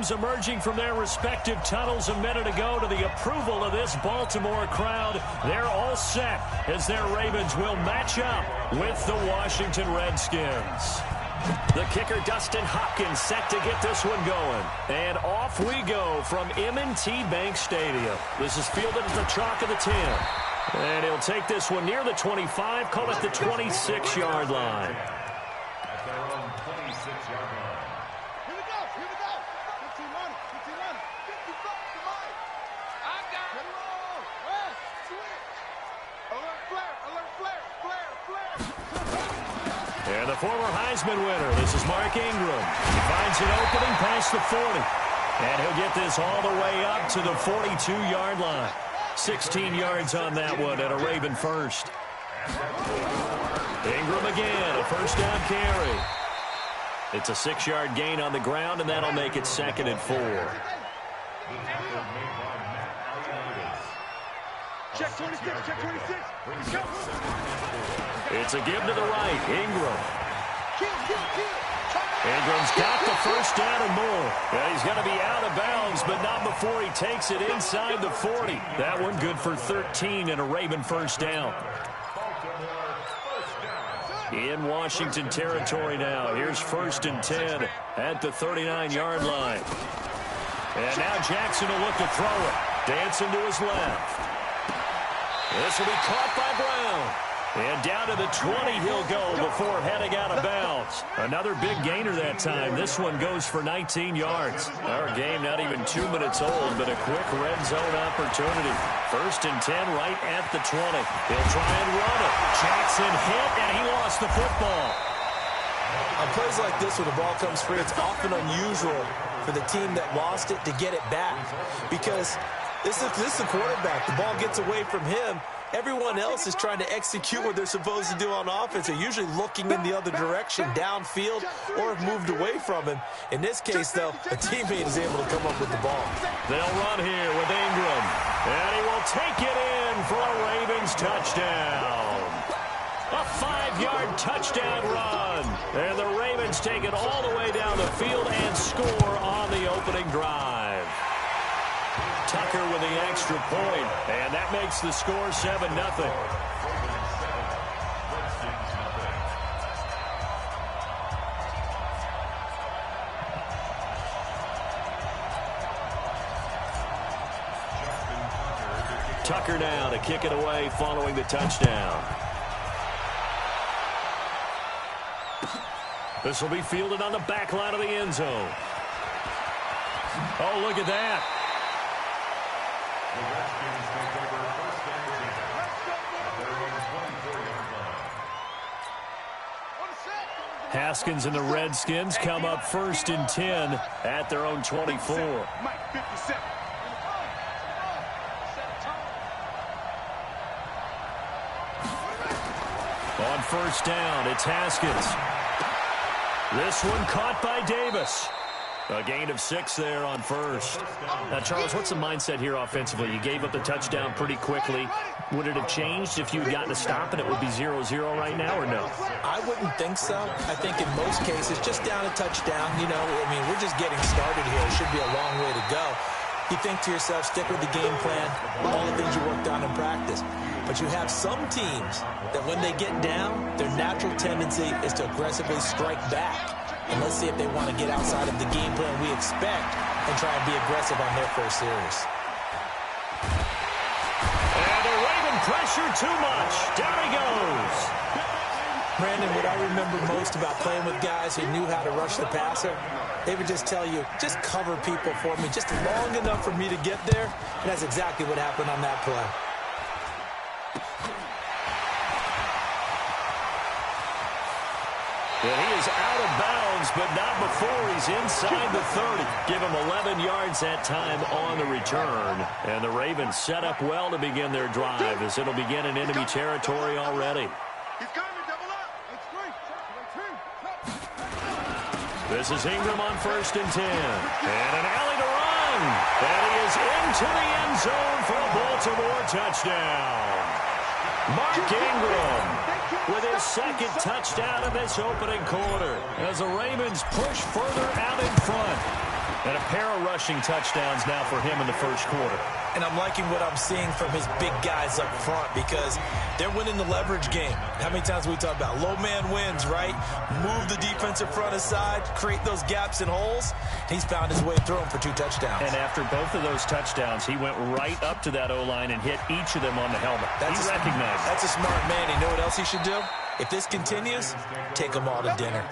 teams emerging from their respective tunnels a minute ago to the approval of this Baltimore crowd. They're all set as their Ravens will match up with the Washington Redskins. The kicker, Dustin Hopkins, set to get this one going. And off we go from M&T Bank Stadium. This is fielded at the chalk of the 10. And he'll take this one near the 25, call it the 26-yard line. At their own 26-yard line. Here we go, here we go. 15 running, 15 running. 55 to Mike. I got it. Roll. Hey, switch. Alert flare, alert flare, flare, flare. And the former Heisman winner, this is Mark Ingram. He finds an opening past the 40. And he'll get this all the way up to the 42-yard line. 16 yards on that one and a Raven first. Ingram again, a first down carry. It's a 6-yard gain on the ground, and that'll make it 2nd and 4. Check 26, check 26. It's a give to the right. Ingram. Kill, kill, kill. Ingram's got the first down and more. Yeah, he's going to be out of bounds, but not before he takes it inside the 40. That one good for 13 and a Raven first down. In Washington territory now. Here's 1st and 10 at the 39-yard line. And now Jackson will look to throw it. Dancing to his left. This will be caught by Brown. And down to the 20 he'll go before heading out of bounds. Another big gainer that time. This one goes for 19 yards. Our game not even 2 minutes old, but a quick red zone opportunity. 1st and 10 right at the 20. He'll try and run it. Jackson hit, and he lost the football. On plays like this where the ball comes free, it's often unusual for the team that lost it to get it back. Because this is the quarterback. The ball gets away from him. Everyone else is trying to execute what they're supposed to do on offense. They're usually looking in the other direction, downfield, or have moved away from him. In this case, though, a teammate is able to come up with the ball. They'll run here with Ingram. And he will take it in for a Ravens touchdown. A 5-yard touchdown run. And the Ravens take it all the way down the field and score on the opening drive. Tucker with the extra point, and that makes the score 7-0. Tucker now to kick it away following the touchdown. This will be fielded on the back line of the end zone. Oh, look at that. The Redskins take over 1st and 10 at their own 24-yard line. Haskins and the Redskins come up 1st and 10 at their own 24. Mike, 57. On 1st down, it's Haskins. This one caught by Davis. A gain of 6 there on 1st. Now, Charles, what's the mindset here offensively? You gave up the touchdown pretty quickly. Would it have changed if you had gotten a stop and it would be 0-0 right now, or no? I wouldn't think so. I think in most cases, just down a touchdown, you know, I mean, we're just getting started here. It should be a long way to go. You think to yourself, stick with the game plan, all the things you worked on in practice. But you have some teams that when they get down, their natural tendency is to aggressively strike back. And let's see if they want to get outside of the game plan we expect and try and be aggressive on their first series. And the Raven pressure too much. Down he goes. Brandon, what I remember most about playing with guys who knew how to rush the passer, they would just tell you, just cover people for me, just long enough for me to get there. And that's exactly what happened on that play. And he is out of bounds, but not before he's inside the 30. Give him 11 yards that time on the return. And the Ravens set up well to begin their drive as it'll begin in enemy territory already. He's coming, double up. This is Ingram on 1st and 10. And an alley to run. And he is into the end zone for a Baltimore touchdown. Mark Ingram with his 2nd touchdown of this opening quarter as the Ravens push further out in front. And a pair of rushing touchdowns now for him in the first quarter. And I'm liking what I'm seeing from his big guys up front because they're winning the leverage game. How many times we talk about low man wins, right? Move the defensive front aside, create those gaps and holes. He's found his way through them for 2 touchdowns. And after both of those touchdowns, he went right up to that O-line and hit each of them on the helmet. He recognized it. That's a smart man. You know what else he should do? If this continues, take them all to dinner.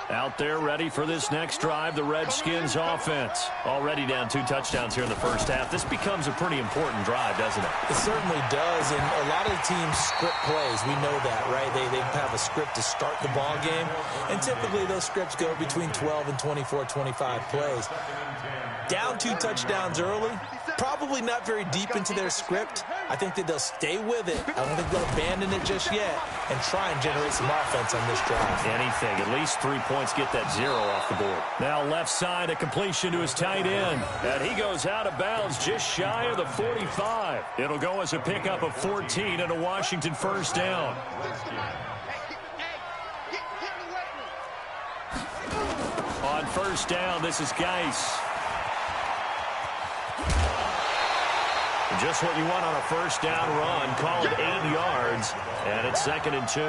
Out there ready for this next drive, the Redskins offense. Already down 2 touchdowns here in the first half. This becomes a pretty important drive, doesn't it? It certainly does, and a lot of the teams script plays. We know that, right? They have a script to start the ball game, and typically those scripts go between 12 and 24, 25 plays. Down 2 touchdowns early, probably not very deep into their script. I think that they'll stay with it. I don't think they'll abandon it just yet and try and generate some offense on this drive. Anything. At least 3 points, get that 0 off the board. Now left side, a completion to his tight end. And he goes out of bounds just shy of the 45. It'll go as a pickup of 14 and a Washington first down. On first down, this is Geis. Just what you want on a first down run. Call it 8 yards, and it's 2nd and 2.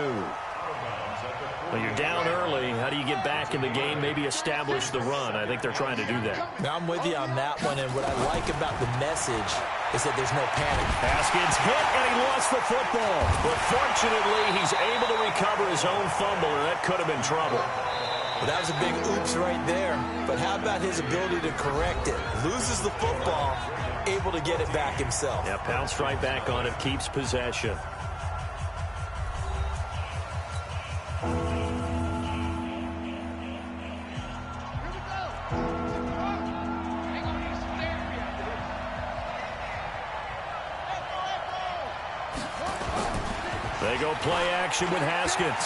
Well, you're down early. How do you get back in the game, maybe establish the run? I think they're trying to do that. Now, I'm with you on that one, and what I like about the message is that there's no panic. Haskins hit, and he lost the football. But fortunately, he's able to recover his own fumble, and that could have been trouble. Well, that was a big oops right there. But how about his ability to correct it? Loses the football, able to get it back himself. Yeah, pounced right back on it, keeps possession. They go play action with Haskins.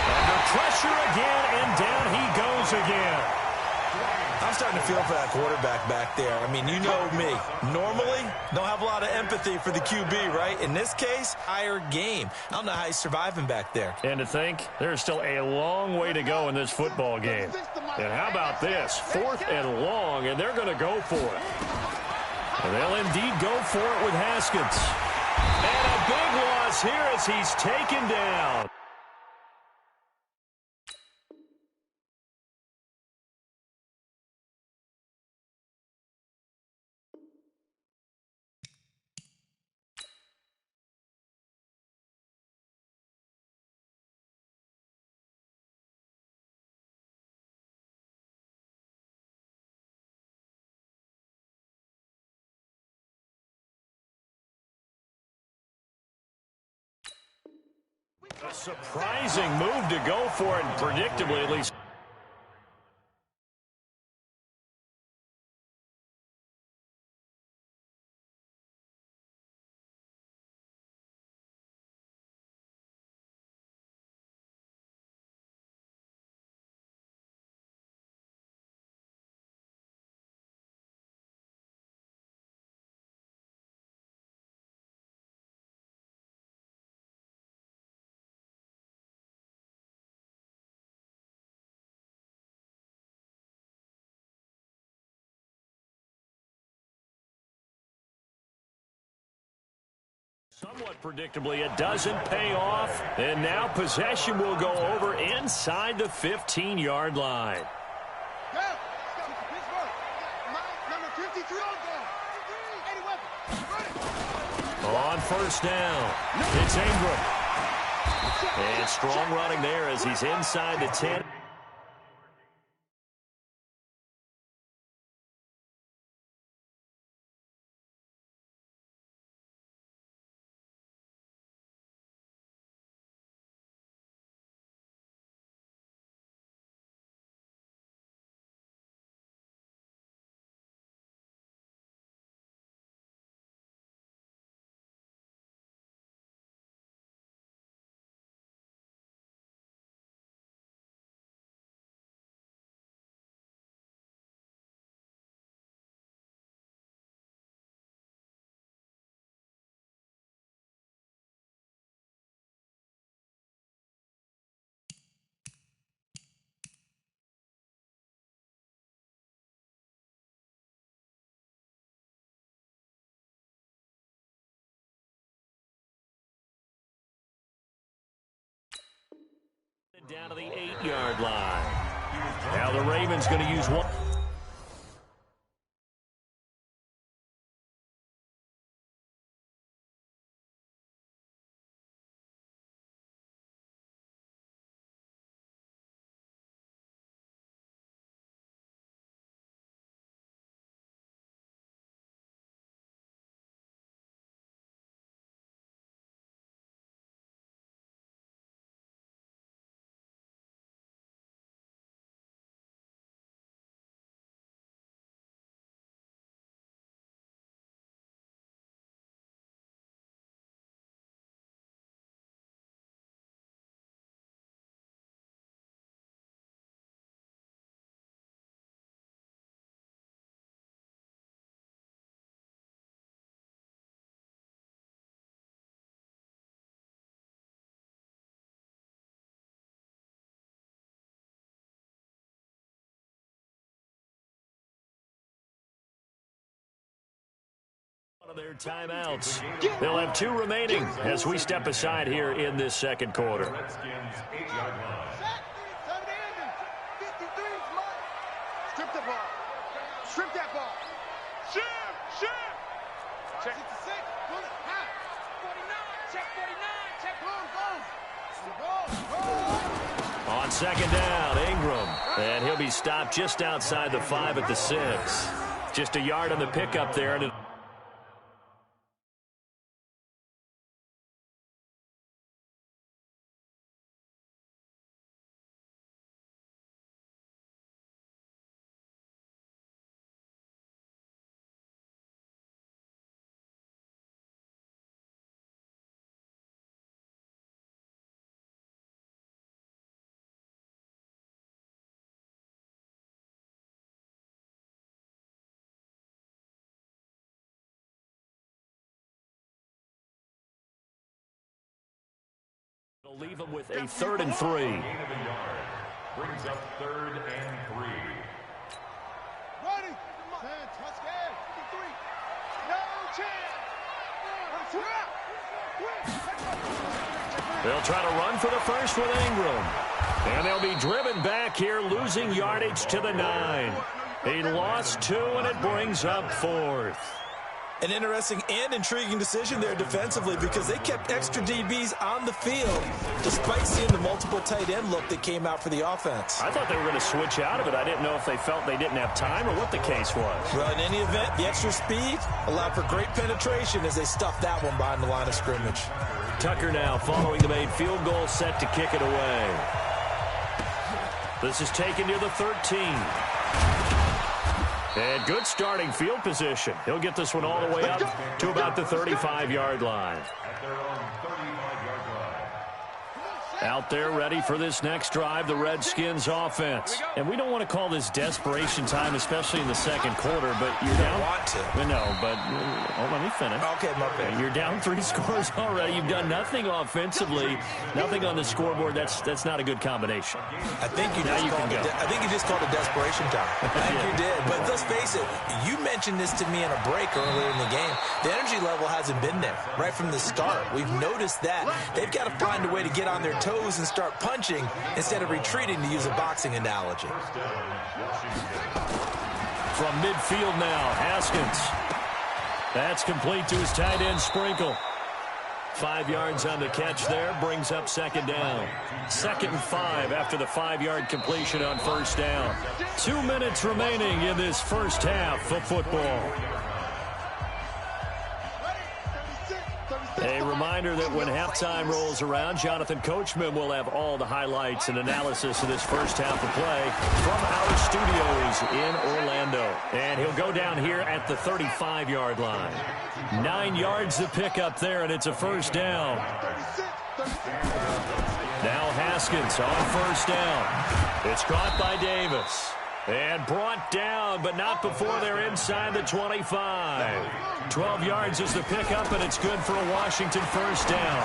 Under pressure again, and down he goes again. I'm starting to feel for that quarterback back there. I mean, you know me. Normally, don't have a lot of empathy for the QB, right? In this case, higher game. I don't know how he's surviving back there. And to think, there's still a long way to go in this football game. And how about this? 4th and long, and they're going to go for it. And they'll indeed go for it with Haskins. And a big loss here as he's taken down. A surprising move to go for it, and predictably at least. Somewhat predictably, it doesn't pay off. And now possession will go over inside the 15-yard line. On first down, it's Ingram. And strong running there as he's inside the 10. Down to the 8-yard line. Now the Ravens going to use one. Of their timeouts. They'll have 2 remaining as we step aside here in this second quarter. Redskins 8-yard line. Strip the ball. Strip that ball. Shim. Check. 66. Pull it. High. 49. Check 49. Check. Boom. On second down, Ingram. And he'll be stopped just outside the 5 at the 6. Just a yard on the pickup there. And it'll leave them with a 3rd and 3. Gain of a yard. Brings up 3rd and 3. Ready. 10. Touchdown. 53. No chance. They'll try to run for the first with Ingram. And they'll be driven back here, losing yardage to the 9. He lost 2, and it brings up 4th. An interesting and intriguing decision there defensively because they kept extra DBs on the field despite seeing the multiple tight end look that came out for the offense. I thought they were going to switch out of it. I didn't know if they felt they didn't have time or what the case was. Well, in any event, the extra speed allowed for great penetration as they stuffed that one behind the line of scrimmage. Tucker now following the made field goal, set to kick it away. This is taken near the 13. And good starting field position. He'll get this one all the way up to about the 35-yard line. At their own 35-yard line. Out there ready for this next drive, the Redskins offense. And we don't want to call this desperation time, especially in the second quarter, but you're down. Want to. No, but let me finish. Okay, my bad. You're down 3 scores already. You've done nothing offensively, nothing on the scoreboard. That's not a good combination. I think you just called it desperation time. I think you did. But let's face it, you mentioned this to me in a break earlier in the game. The energy level hasn't been there right from the start. We've noticed that. They've got to find a way to get on their toes and start punching instead of retreating, to use a boxing analogy. From midfield now, Haskins. That's complete to his tight end, Sprinkle. 5 yards on the catch there, brings up second down. 2nd and 5 after the 5-yard completion on first down. 2 minutes remaining in this first half of football. A reminder that when halftime rolls around, Jonathan Coachman will have all the highlights and analysis of this first half of play from our studios in Orlando. And he'll go down here at the 35-yard line. 9 yards to pick up there, and it's a first down. Now Haskins on first down. It's caught by Davis. And brought down, but not before they're inside the 25. 12 yards is the pickup, and it's good for a Washington first down.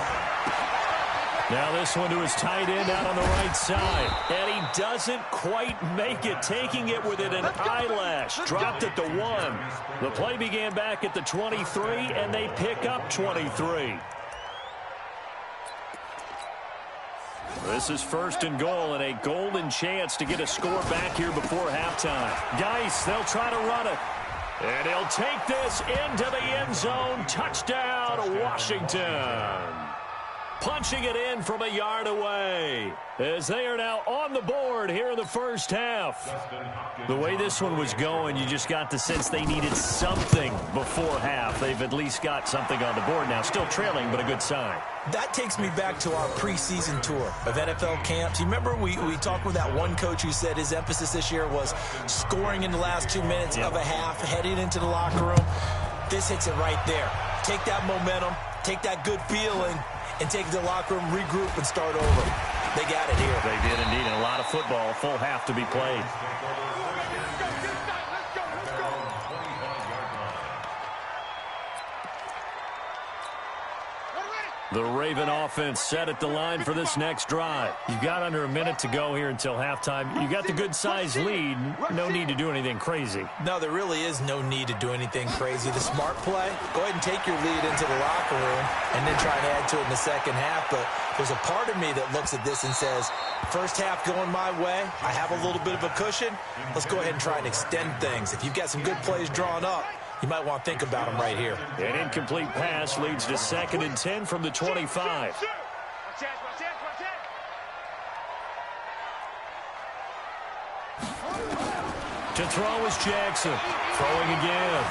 Now this one to his tight end out on the right side. And he doesn't quite make it, taking it within an eyelash. Dropped at the 1. The play began back at the 23, and they pick up 23. This is first and goal and a golden chance to get a score back here before halftime. Geis, they'll try to run it. And he'll take this into the end zone. Touchdown, Washington. Punching it in from a yard away as they are now on the board here in the first half. The way this one was going, you just got the sense they needed something before half. They've at least got something on the board now. Still trailing, but a good sign. That takes me back to our preseason tour of NFL camps. You remember we talked with that one coach who said his emphasis this year was scoring in the last 2 minutes of a half, heading into the locker room. This hits it right there. Take that momentum, take that good feeling, and take it to the locker room, regroup, and start over. They got it here. They did indeed, and a lot of football, full half to be played. The Raven offense set at the line for this next drive. You've got under a minute to go here until halftime. You've got the good-sized lead. No need to do anything crazy. No, there really is no need to do anything crazy. The smart play, go ahead and take your lead into the locker room and then try and add to it in the second half. But there's a part of me that looks at this and says, first half going my way, I have a little bit of a cushion. Let's go ahead and try and extend things. If you've got some good plays drawn up, you might want to think about them right here. An incomplete pass leads to 2nd and 10 from the 25. To throw is Jackson. Throwing again.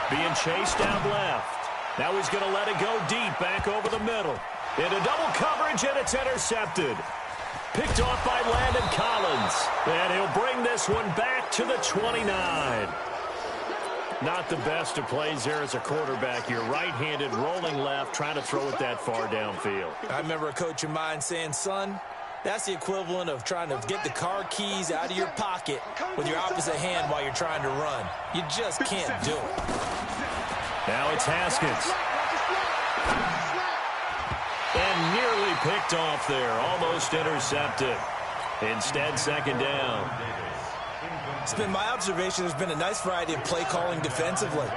Being chased down left. Now he's going to let it go deep back over the middle. Into double coverage, and it's intercepted. Picked off by Landon Collins. And he'll bring this one back to the 29. Not the best of plays there as a quarterback. You're right-handed, rolling left, trying to throw it that far downfield. I remember a coach of mine saying, son, that's the equivalent of trying to get the car keys out of your pocket with your opposite hand while you're trying to run. You just can't do it. Now it's Haskins. And nearly picked off there. Almost intercepted. Instead, 2nd down. It's been my observation there's been a nice variety of play calling defensively.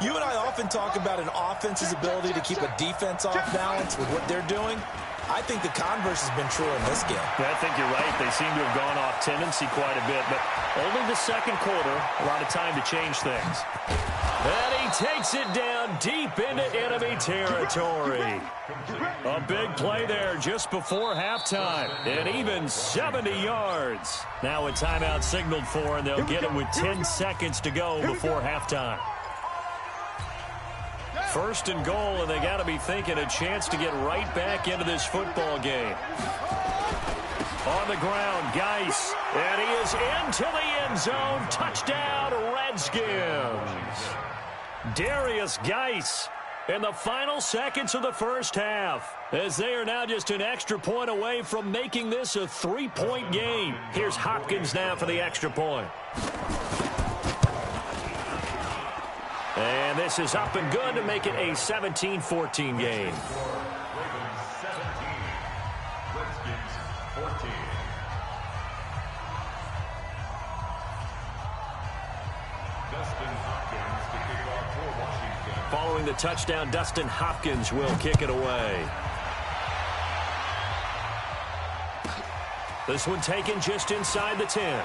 You and I often talk about an offense's ability to keep a defense off balance with what they're doing. I think the converse has been true in this game. I think you're right. They seem to have gone off tendency quite a bit, but only the second quarter, a lot of time to change things. And he takes it down deep into enemy territory. A big play there just before halftime. And even 70 yards. Now a timeout signaled for, and they'll get it with 10 seconds to go before halftime. 1st and goal, and they got to be thinking a chance to get right back into this football game. On the ground, Geis, and he is into the end zone. Touchdown, Redskins. Darius Geis in the final seconds of the first half, as they are now just an extra point away from making this a 3-point game. Here's Hopkins now for the extra point. And this is up and good to make it a 17-14 game. Ravens 17, Redskins 14. Dustin Hopkins to kick off for Washington. Following the touchdown, Dustin Hopkins will kick it away. This one taken just inside the 10.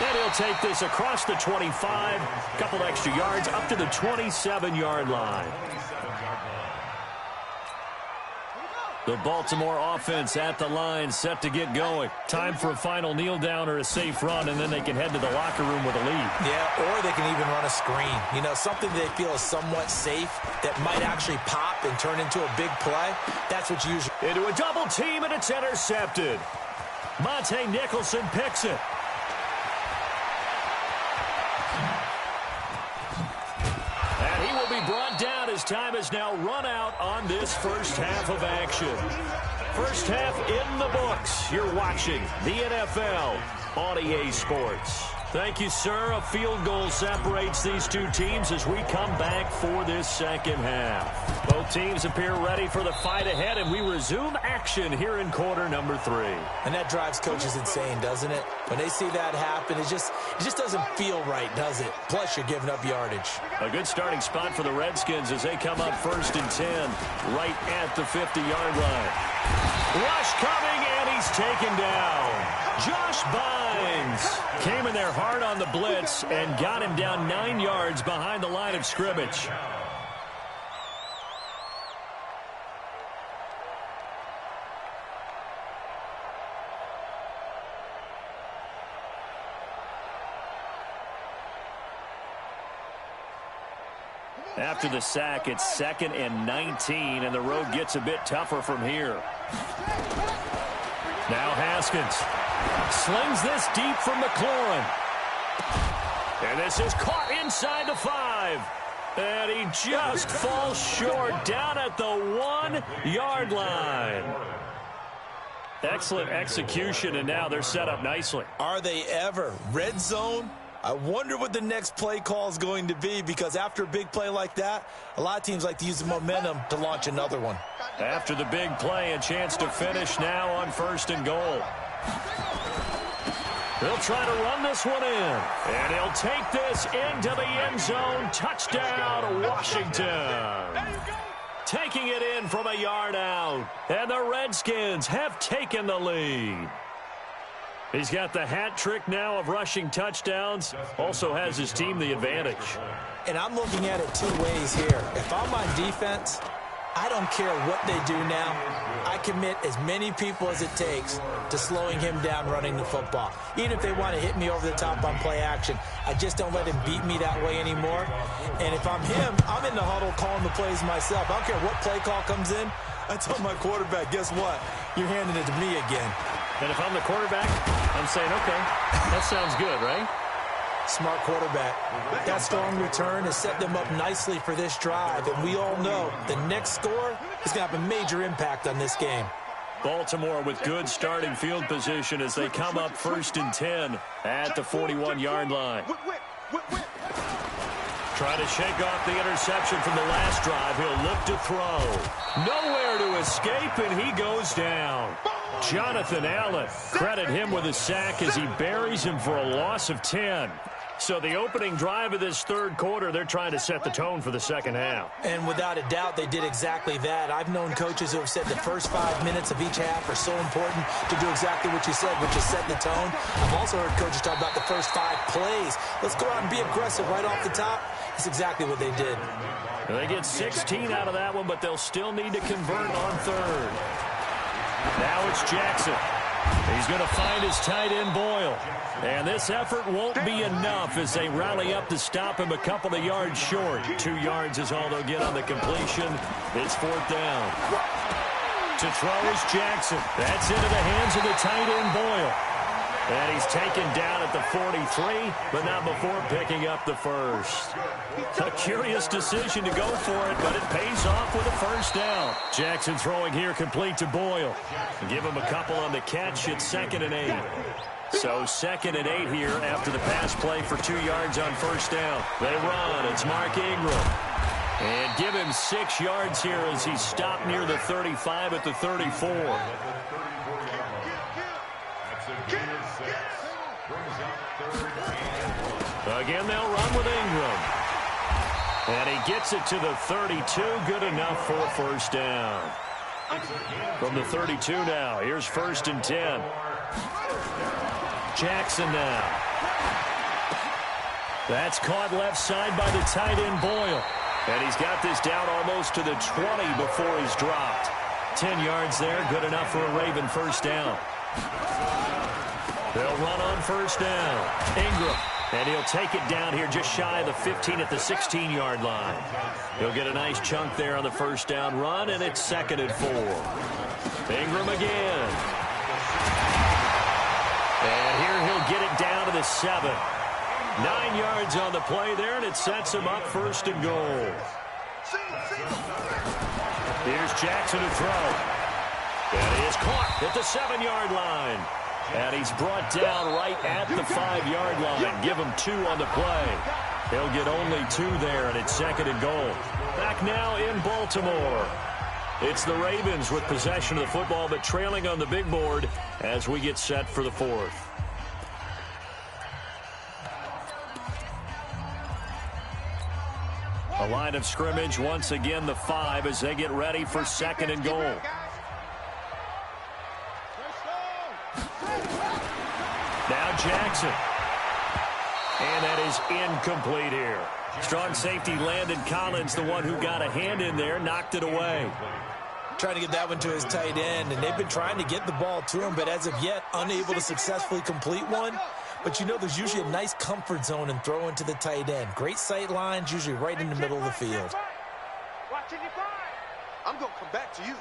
And he'll take this across the 25, a couple extra yards up to the 27-yard line. The Baltimore offense at the line, set to get going. Time for a final kneel down or a safe run, and then they can head to the locker room with a lead. Yeah, or they can even run a screen. You know, something they feel is somewhat safe that might actually pop and turn into a big play. That's what you usually... Into a double team, and it's intercepted. Monte Nicholson picks it. Brought down as time has now run out on this first half of action. First half in the books. You're watching the NFL on EA Sports. Thank you, sir. A field goal separates these two teams as we come back for this second half. Both teams appear ready for the fight ahead, and we resume action here in quarter number 3. And that drives coaches insane, doesn't it? When they see that happen, it just doesn't feel right, does it? Plus, you're giving up yardage. A good starting spot for the Redskins as they come up 1st and 10 right at the 50-yard line. Rush coming, and he's taken down. Josh Bynes came in there hard on the blitz and got him down 9 yards behind the line of scrimmage. After the sack, it's 2nd and 19, and the road gets a bit tougher from here. Now Haskins slings this deep from McLaurin. And this is caught inside the 5. And he just falls short down at the 1-yard line. Excellent execution, and now they're set up nicely. Are they ever? Red zone? I wonder what the next play call is going to be, because after a big play like that, a lot of teams like to use the momentum to launch another one. After the big play, a chance to finish now on 1st and goal. He'll try to run this one in, and he'll take this into the end zone. Touchdown, Washington. Taking it in from a yard out, and the Redskins have taken the lead. He's got the hat trick now of rushing touchdowns. Also has his team the advantage. And I'm looking at it 2 ways here. If I'm on defense, I don't care what they do now. I commit as many people as it takes to slowing him down running the football. Even if they want to hit me over the top on play action, I just don't let him beat me that way anymore. And if I'm him, I'm in the huddle calling the plays myself. I don't care what play call comes in. I tell my quarterback, guess what? You're handing it to me again. And if I'm the quarterback, I'm saying, okay, that sounds good, right? Smart quarterback. That strong return has set them up nicely for this drive, and we all know the next score is going to have a major impact on this game. Baltimore with good starting field position as they come up 1st and 10 at the 41-yard line. Try to shake off the interception from the last drive. He'll look to throw. Nowhere to escape, and he goes down. Jonathan Allen, credit him with a sack as he buries him for a loss of 10. So the opening drive of this 3rd quarter, they're trying to set the tone for the second half. And without a doubt, they did exactly that. I've known coaches who have said the first 5 minutes of each half are so important to do exactly what you said, which is set the tone. I've also heard coaches talk about the first 5 plays. Let's go out and be aggressive right off the top. That's exactly what they did. They get 16 out of that one, but they'll still need to convert on 3rd. Now it's Jackson. He's going to find his tight end, Boyle. And this effort won't be enough as they rally up to stop him a couple of yards short. 2 yards is all they'll get on the completion. It's 4th down. To throw is Jackson. That's into the hands of the tight end, Boyle. And he's taken down at the 43, but not before picking up the first. A curious decision to go for it, but it pays off with a 1st down. Jackson throwing here complete to Boyle. Give him a couple on the catch. It's 2nd and 8. So 2nd and 8 here after the pass play for 2 yards on 1st down. They run. It's Mark Ingram. And give him 6 yards here as he's stopped near the 35 at the 34. Again, they'll run with Ingram. And he gets it to the 32. Good enough for a 1st down. From the 32 now. Here's 1st and 10. Jackson now. That's caught left side by the tight end, Boyle. And he's got this down almost to the 20 before he's dropped. 10 yards there. Good enough for a Raven 1st down. They'll run on 1st down. Ingram. And he'll take it down here just shy of the 15 at the 16-yard line. He'll get a nice chunk there on the 1st down run, and it's 2nd and 4. Ingram again. And here he'll get it down to the 7. 9 yards on the play there, and it sets him up 1st and goal. Here's Jackson to throw. And he is caught at the 7-yard line. And he's brought down right at the 5-yard line. Give him 2 on the play. He'll get only 2 there, and it's 2nd and goal. Back now in Baltimore. It's the Ravens with possession of the football, but trailing on the big board as we get set for the 4th. A line of scrimmage, once again the 5 as they get ready for 2nd and goal. Now Jackson. And that is incomplete here. Strong safety Landon Collins, the one who got a hand in there, knocked it away. Trying to get that one to his tight end, and they've been trying to get the ball to him, but as of yet, unable to successfully complete one. But you know there's usually a nice comfort zone in throwing to the tight end. Great sight lines, usually right in the middle of the field. I'm going to come back to you.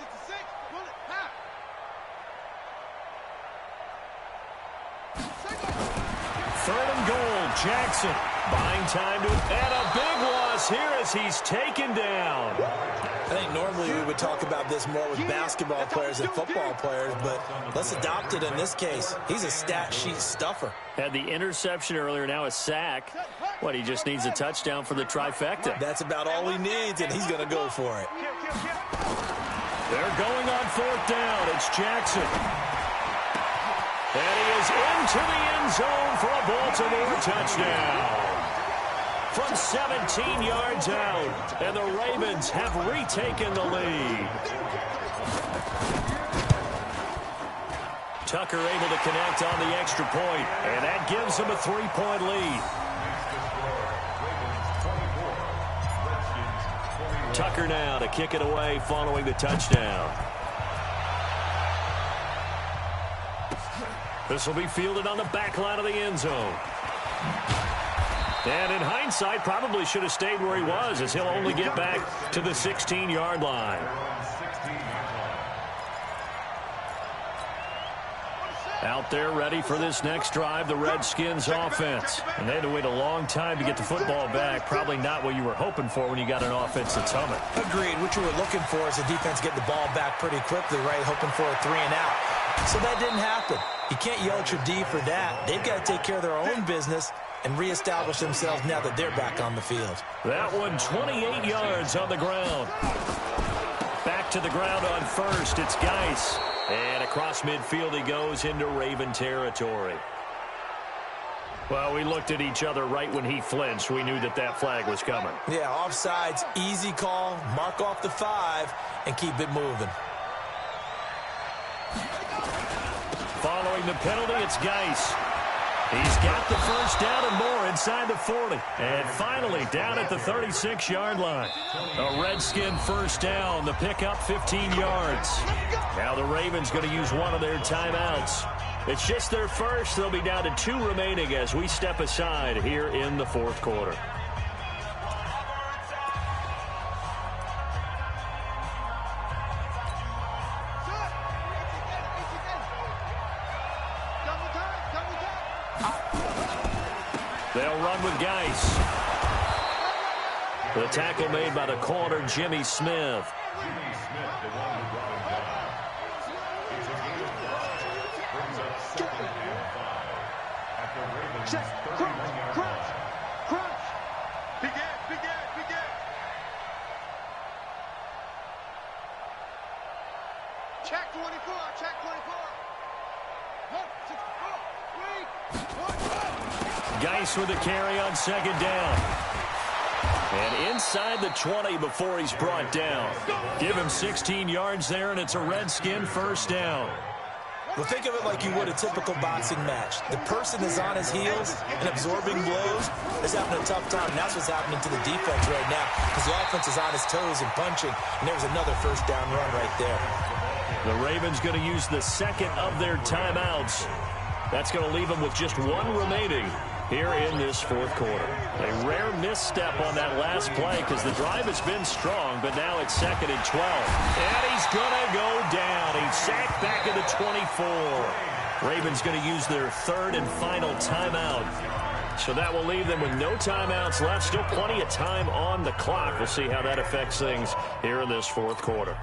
3rd and goal, Jackson buying time to, and a big loss here as he's taken down. I think normally we would talk about this more with basketball players than football players, but let's adopt it in this case. He's a stat sheet stuffer. Had the interception earlier, now a sack. What, he just needs a touchdown for the trifecta. That's about all he needs, and he's going to go for it. They're going on 4th down. It's Jackson. And he is into the end zone for a Baltimore touchdown. From 17 yards out, and the Ravens have retaken the lead. Tucker able to connect on the extra point, and that gives him a 3-point lead. Tucker now to kick it away following the touchdown. This will be fielded on the back line of the end zone. And in hindsight, probably should have stayed where he was, as he'll only get back to the 16-yard line. Out there ready for this next drive, the Redskins offense. And they had to wait a long time to get the football back. Probably not what you were hoping for when you got an offense that's humming. Agreed. What you were looking for is the defense getting the ball back pretty quickly, right? Hoping for a 3 and out. So that didn't happen. You can't yell at your D for that. They've got to take care of their own business and reestablish themselves now that they're back on the field. That one 28 yards on the ground. Back to the ground on 1st. It's Geis. And across midfield he goes into Raven territory. Well, we looked at each other right when he flinched. We knew that that flag was coming. Yeah, offsides, easy call. Mark off the 5 and keep it moving. Following the penalty, it's Geis. He's got the first down and more inside the 40. And finally down at the 36-yard line. A Redskin first down. The pickup 15 yards. Now the Ravens going to use one of their timeouts. It's just their first. They'll be down to 2 remaining as we step aside here in the 4th quarter. They'll run with Geis. The tackle made by the corner, Jimmy Smith. Jimmy Smith, the one who brought him down. It's a game of loss. Brings up 2nd and 5 at the Ravens' 31-yard line. Crunch. Begin. Check 24. Check 24. 1, 6, 4, 3, 1. Geis with a carry on 2nd down. And inside the 20 before he's brought down. Give him 16 yards there, and it's a Redskin first down. Well, think of it like you would a typical boxing match. The person is on his heels and absorbing blows is having a tough time. And that's what's happening to the defense right now because the offense is on his toes and punching, and there's another first down run right there. The Ravens going to use the 2nd of their timeouts. That's going to leave them with just 1 remaining here in this 4th quarter. A rare misstep on that last play because the drive has been strong, but now it's 2nd and 12. And he's going to go down. He's sacked back at the 24. Ravens going to use their 3rd and final timeout. So that will leave them with no timeouts left. Still plenty of time on the clock. We'll see how that affects things here in this 4th quarter.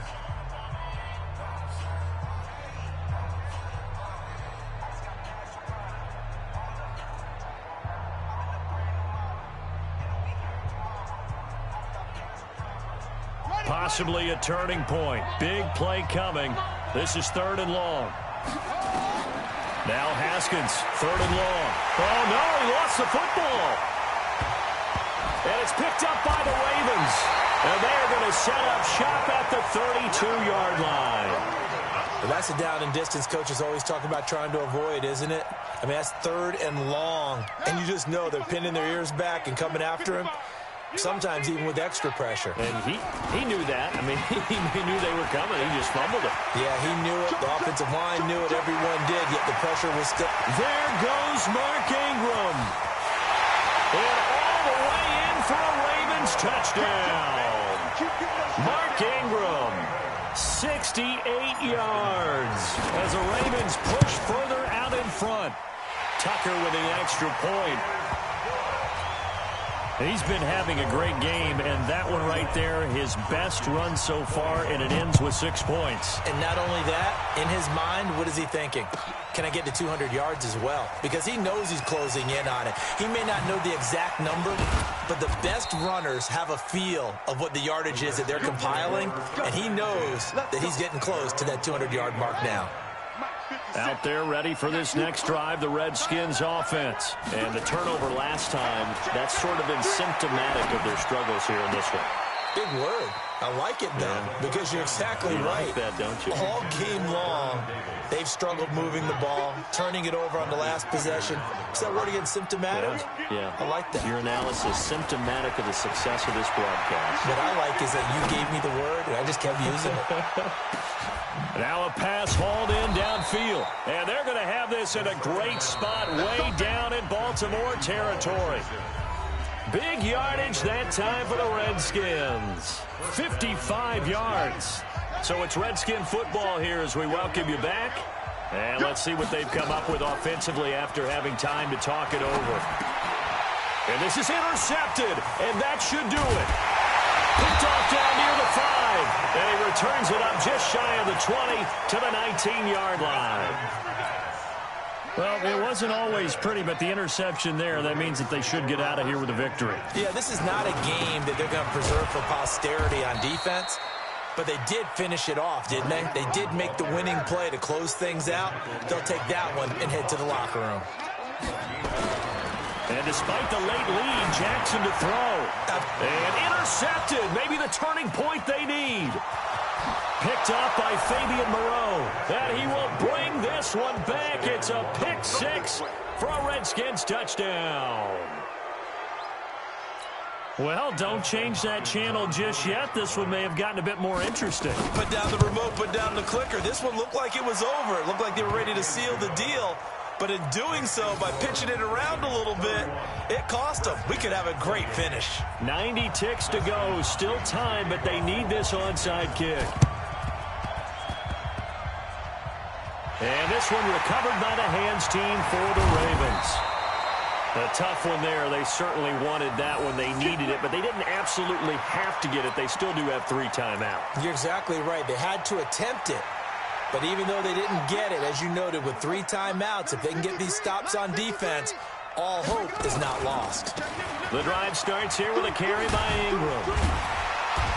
Possibly a turning point. Big play coming. This is 3rd and long. Now Haskins, 3rd and long. Oh, no, he lost the football. And it's picked up by the Ravens. And they're going to set up shop at the 32-yard line. Well, that's a down and distance coaches always talk about trying to avoid, isn't it? I mean, that's 3rd and long. And you just know they're pinning their ears back and coming after him. Sometimes even with extra pressure. And he knew that. I mean, he knew they were coming. He just fumbled it. Yeah, he knew it. The offensive line knew it. Everyone did, yet the pressure was still... There goes Mark Ingram. And all the way in for a Ravens touchdown. Mark Ingram, 68 yards as the Ravens push further out in front. Tucker with the extra point. He's been having a great game, and that one right there, his best run so far, and it ends with 6 points. And not only that, in his mind, what is he thinking? Can I get to 200 yards as well? Because he knows he's closing in on it. He may not know the exact number, but the best runners have a feel of what the yardage is that they're compiling, and he knows that he's getting close to that 200-yard mark now. Out there ready for this next drive, the Redskins offense. And the turnover last time, that's sort of been symptomatic of their struggles here in this one. Big word. I like it, though, because you're exactly right. Like that, don't you? All game long, they've struggled moving the ball, turning it over on the last possession. Is that word again, symptomatic? Yeah. I like that. Your analysis, symptomatic of the success of this broadcast. What I like is that you gave me the word, and I just kept using it. Now a pass hauled in downfield. And they're going to have this in a great spot way down in Baltimore territory. Big yardage that time for the Redskins. 55 yards. So it's Redskin football here as we welcome you back. And let's see what they've come up with offensively after having time to talk it over. And this is intercepted, and that should do it. Picked off down near the 5, and he returns it up just shy of the 20 to the 19-yard line. Well, it wasn't always pretty, but the interception there, that means that they should get out of here with a victory. Yeah, this is not a game that they're going to preserve for posterity on defense, but they did finish it off, didn't they? They did make the winning play to close things out. They'll take that one and head to the locker room. And despite the late lead, Jackson to throw. And intercepted. Maybe the turning point they need. Picked up by Fabian Moreau. And he will bring this one back. It's a pick 6 for a Redskins touchdown. Well, don't change that channel just yet. This one may have gotten a bit more interesting. Put down the remote, put down the clicker. This one looked like it was over. It looked like they were ready to seal the deal. But in doing so, by pitching it around a little bit, it cost them. We could have a great finish. 90 ticks to go. Still time, but they need this onside kick. And this one recovered by the hands team for the Ravens. A tough one there. They certainly wanted that one. They needed it, but they didn't absolutely have to get it. They still do have 3 timeouts. You're exactly right. They had to attempt it. But even though they didn't get it, as you noted, with 3 timeouts, if they can get these stops on defense, all hope is not lost. The drive starts here with a carry by Ingram.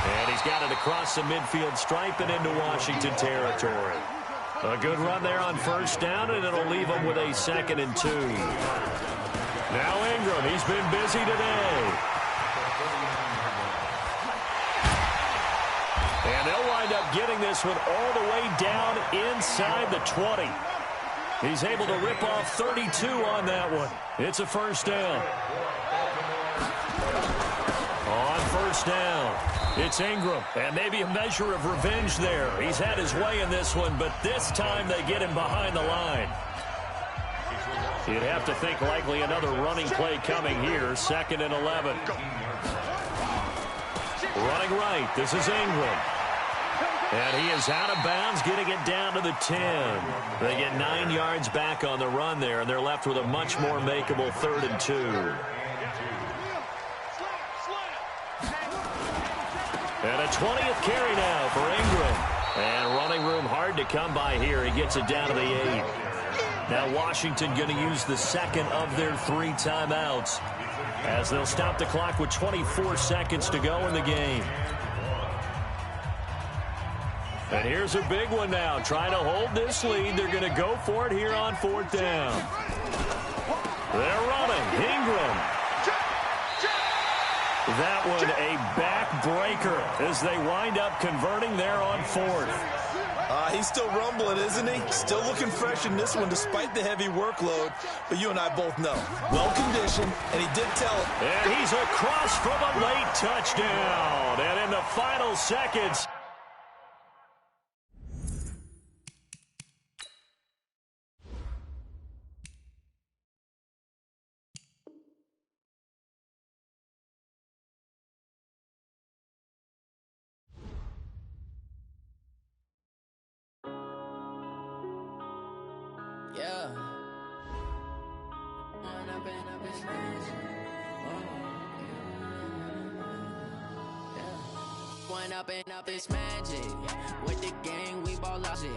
And he's got it across the midfield stripe and into Washington territory. A good run there on first down, and it'll leave him with a 2nd and 2. Now Ingram, he's been busy today. And they'll wind up getting this one all the way down inside the 20. He's able to rip off 32 on that one. It's a first down. On first down, it's Ingram. And maybe a measure of revenge there. He's had his way in this one, but this time they get him behind the line. You'd have to think likely another running play coming here. 2nd and 11. Running right, this is Ingram. And he is out of bounds, getting it down to the 10. They get 9 yards back on the run there, and they're left with a much more makeable 3rd and 2. And a 20th carry now for Ingram. And running room hard to come by here. He gets it down to the 8. Now Washington going to use the 2nd of their 3 timeouts, as they'll stop the clock with 24 seconds to go in the game. And here's a big one now. Trying to hold this lead. They're going to go for it here on 4th down. They're running. Ingram. That one a backbreaker as they wind up converting there on 4th. He's still rumbling, isn't he? Still looking fresh in this one despite the heavy workload. But you and I both know, well-conditioned, and he did tell it. And he's across from a late touchdown. And in the final seconds, yeah. One up and up is magic. With the gang, we ball logic.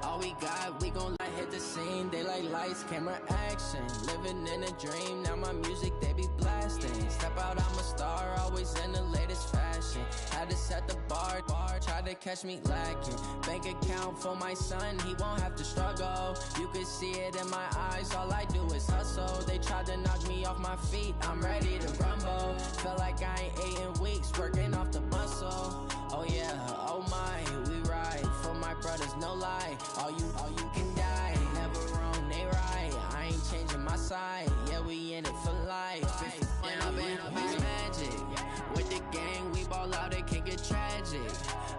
All we got, we gon' hit the scene. They like lights, camera, action. Living in a dream, now my music, they be blasting. Step out, I'm a star, always in the latest fashion. Had to set the bar, try to catch me lacking. Bank account for my son, he won't have to struggle. You can see it in my eyes, all I do is hustle. They tried to knock me off my feet, I'm ready to rumble. Feel like I ain't ate in weeks, working off the muscle. Oh yeah, oh my, we ride for my brothers, no lie. All you can die, never wrong, they right. I ain't changing my side, yeah, we in it for life. And I've been magic. With the gang, we ball out, it can get tragic.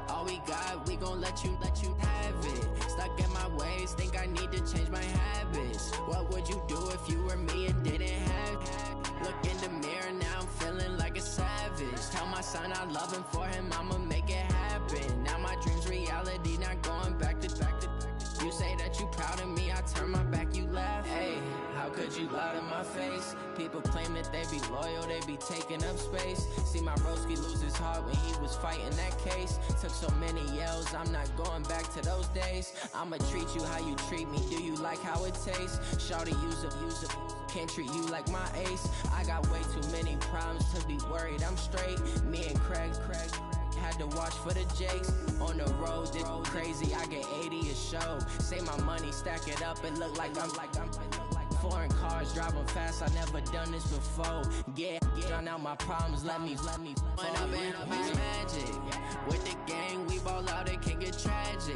All we got, we gon' let you have it. Stuck in my ways, think I need to change my habits. What would you do if you were me and didn't have it? Look in the mirror, now I'm feeling like a savage. Tell my son I love him, for him I'ma make it happen. Now my dream's reality, not going back to. You say that you proud of me, I turn my back, you laugh. Hey, how could you lie to my face? People claim that they be loyal, they be taking up space. See my broski lose his heart when he was fighting that case. Took so many yells, I'm not going back to those days. I'ma treat you how you treat me, do you like how it tastes? Shawty, use it, can't treat you like my ace. I got way too many problems to be worried, I'm straight. Me and Craig had to watch for the Jakes. On the road, this crazy, I get 80 a show. Say my money, stack it up, it look like I'm foreign cars, driving fast, I never done this before. Yeah, drown out my problems, let me One up and up is magic. With the gang, we ball out, it can get tragic.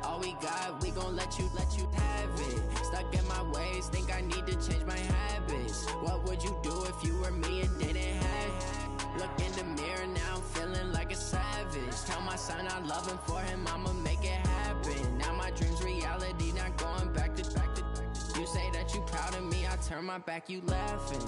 All we got, we gon' let you have it. Stuck in my ways, think I need to change my habits. What would you do if you were me and didn't have it? Look in the mirror, now I'm feeling like a savage. Tell my son I love him, for him I'ma make it happen. Now my dream's reality, not going back to. You say that you proud of me, I turn my back, you laughing.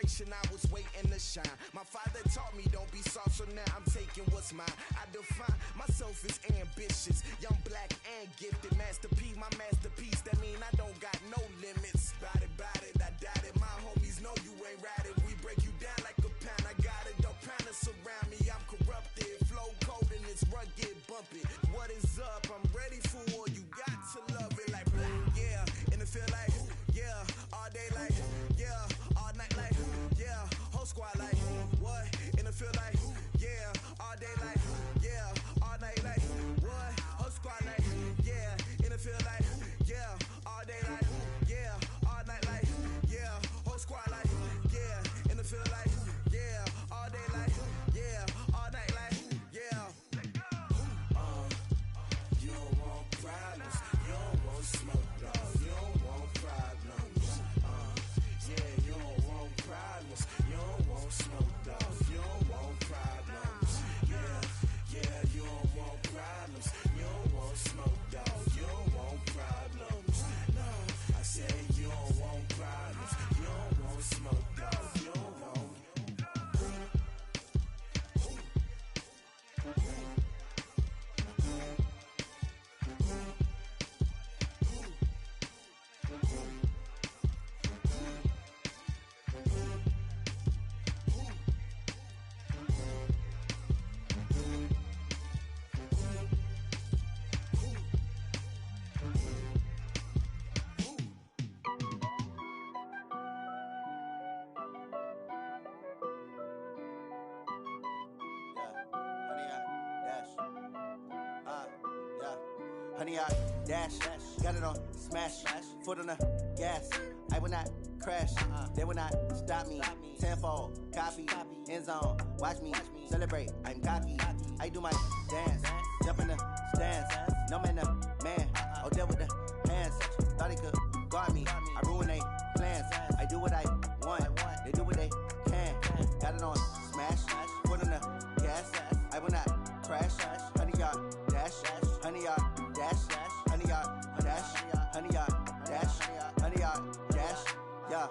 situation, I was waiting to shine. My father taught me don't be soft, so now I'm taking what's mine. I define myself as ambitious, young, black, and gifted. Master P, my masterpiece, that mean I don't got no limits. Bout it, I doubt it. My homies know you ain't ratted. We break you down like a pound. I got it, don't pound us around me. I'm corrupted, flow cold and it's rugged, bumpy. What is up? I'm ready for war. You got to love it like blah, yeah. And it feel like, yeah. All day like, yeah. All night like, yeah. Whole squad like, what? And it feel like, yeah. All day like, yeah. All night like, what? Whole squad like, yeah. And it feel like, yeah. All day like, yeah. All night like, yeah. Whole squad like, yeah. And it feel like, yeah. All day like, yeah. All night like, yeah. You don't want problems. You don't want smoke, dog. You don't want problems. Yeah, you don't want problems. You don't want smoke, dog. You don't want problems. Yeah, you don't want problems. You don't want smoke, dog. You don't want problems. No, I said you don't want problems. You don't want smoke, dog. You don't want. Honey, I dash, got it on smash, foot on the gas. I will not crash, they will not stop me. Tenfold, copy, end zone, watch me celebrate. I'm cocky, I do my dance, jump in the stands. No man, man, oh there with the hands. Thought he could guard me, I ruin they plans. I do what I want, they do what they can. Got it on smash, foot on the gas. I will not crash, honey, y'all dash, honey, y'all dash, honey, y'all dash, honey, y'all dash, honey, y'all dash, yeah.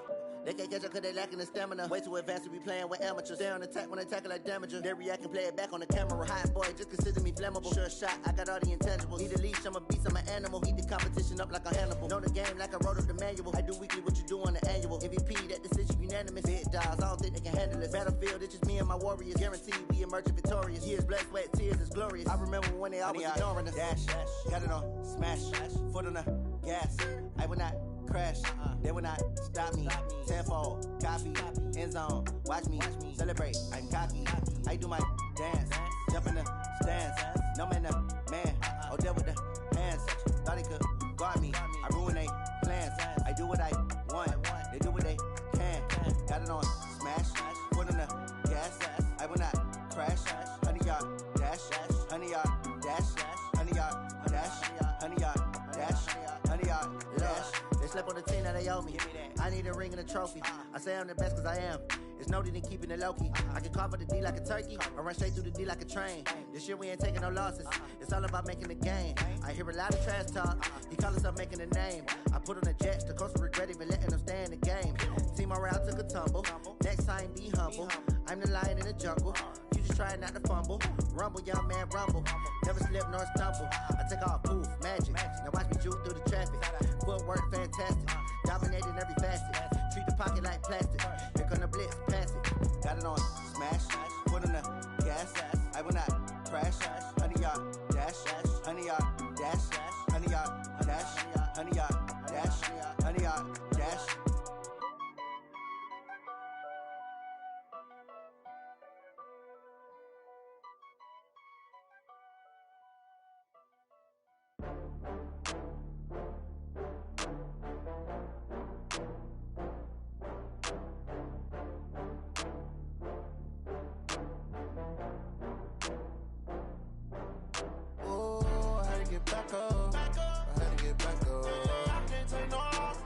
They can't catch up cause they lacking the stamina. Way too advanced to be playing with amateurs. Stay on attack when they tackle like damager. They react and play it back on the camera. Hot boy, just consider me flammable. Sure shot, I got all the intangibles. Need a leash, I'm a beast, I'm an animal. Eat the competition up like a Hannibal. Know the game like I wrote up the manual. I do weekly what you do on the annual. MVP, that decision unanimous. Big dogs, I don't think they can handle this. Battlefield, it's just me and my warriors. Guaranteed we emerge victorious. Years, blood, sweat, tears, is glorious. I remember when they always ignoring us. Dash, got it on smash, foot on the gas. I will not crash, they will not stop me. Tenfold, copy, end zone, watch me celebrate. I'm cocky, I do my dance, jump in the stands. No man, man, oh there with the hands. Thought he could guard me, I ruin they plans. I do what I want, they do what they can. Got it on smash, foot on the gas. I will not crash, honey, y'all dash, honey, y'all dash, honey, y'all dash, honey, y'all dash, honey, y'all dash. They slept on the team that they owe me. I need a ring and a trophy. I say I'm the best cause I am. It's no need in keeping it low-key. I can carve up the D like a turkey or run straight through the D like a train. This year we ain't taking no losses. It's all about making the game. I hear a lot of trash talk. He call himself making a name. I put on the Jets. The coach will regret even letting them stay in the game. Team morale took a tumble. Next time be humble. I'm the lion in the jungle. You just try not to fumble. Rumble, young man, rumble. Never slip nor stumble. I take off, poof, magic. Now watch me juke through the traffic. Footwork fantastic. Dominating every facet. Treat the pocket like plastic. Here come the blitz, pass it. Got it on smash, foot on the gas. I will not crash. Honey, y'all dash, honey, y'all dash, honey, y'all dash, honey, y'all dash, honey, y'all dash. Back up. I had to get back up. I can't take no loss.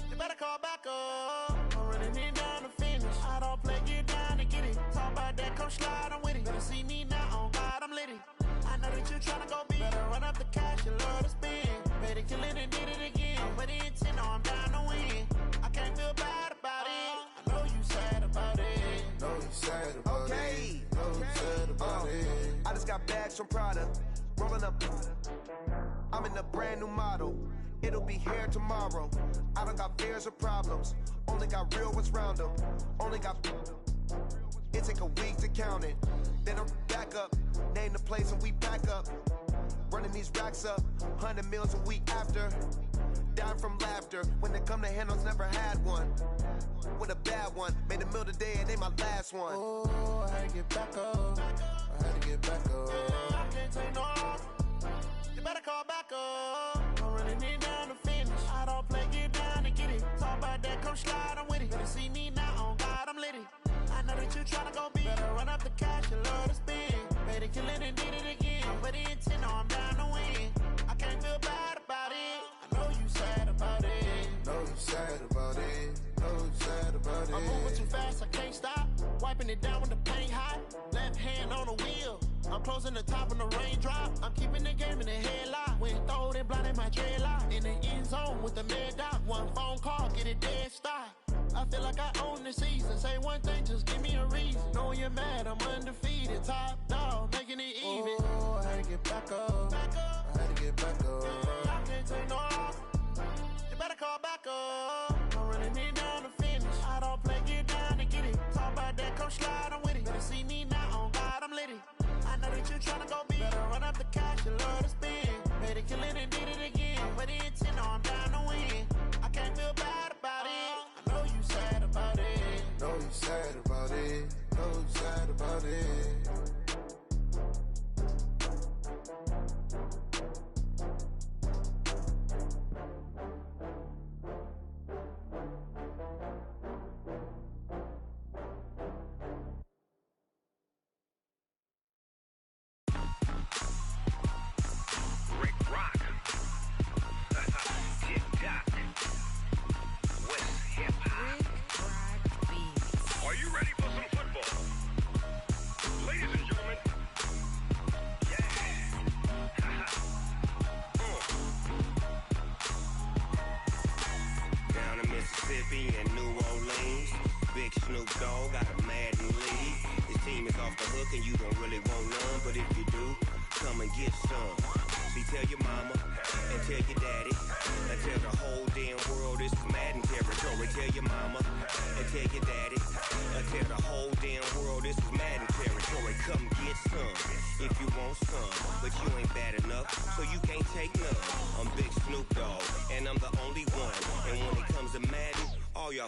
You better call back up. I'm running it down to finish. I don't play, get down to get it. Talk about that, come slide, I'm with it. Better see me now, on God, I'm litty. I know that you tryna go big. Better run up the cash, you love to spend. Better kill it and did it again. I'm with the intent, no, I'm down to win. I can't feel bad about it. I know you sad. sad about it. No sad about it. I just got bags from Prada. Rolling up. I'm in a brand new model. It'll be here tomorrow. I don't got fears or problems. Only got real ones round them. Only got. It take a week to count it. Then I'm back up. Name the place and we back up. Running these racks up. 100 meals a week after. Dying from laughter. When they come to handles, never had one. With a bad one. Made a meal today and they my last one. Oh, I had to get back up. I had to get back up. I can't take no off. You better call back up. I'm running it down to finish. I don't play, get down to get it. Talk about that, come slide, I'm with it. Better see me now, on God, I'm litty. I know that you tryna go big. Better run up the cash, you love to spend. Better kill it and did it again. I put it in 10, now I'm down to win. I can't feel bad about it. I know you sad about it. Know you sad about it. Know you sad about it. I'm moving too fast, I can't stop. Wiping it down when the paint hot. Left hand on the wheel. I'm closing the top when the raindrop. I'm keeping the game in the headlock. When throwed and blinded my dreadlock. In the end zone with the mad dot. One phone call, get it dead stop. I feel like I own the season. Say one thing, just give me a reason. Knowing you're mad, I'm undefeated. Top dog, making it even. Oh, I had to get back up. I had to get back up. I can't take no off. You better call back up. I'm running it down to finish. I don't play, get down to get it. Talk about that, come slide, I'm with it. Better see me now, on God, I'm litty. I know that you tryna go big. Better run up the cash, you love to spend. Better kill it and did it again. Put it in 10, now I'm down to win. I can't feel bad about it. I know you sad about it. Know you sad about it. Know you sad about it.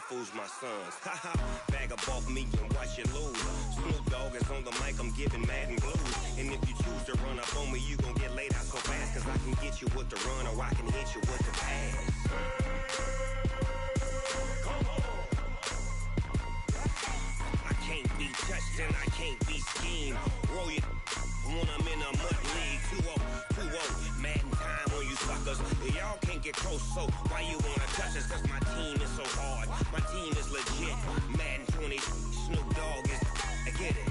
Fools my sons. Haha, bag up off me and watch you lose. Snoop Dogg is on the mic, I'm giving Madden blues. And if you choose to run up on me, you gon' get laid out so fast. Cause I can get you with the run or I can hit you with the pass. I can't be touched and I can't be schemed. Roll you when I'm in a mud league. 2-0, Madden time on you suckers. Y'all can't get close, so why you wanna touch us? Cause my team is so hard. My team is legit. Madden 20, Snoop Dogg is. I get it.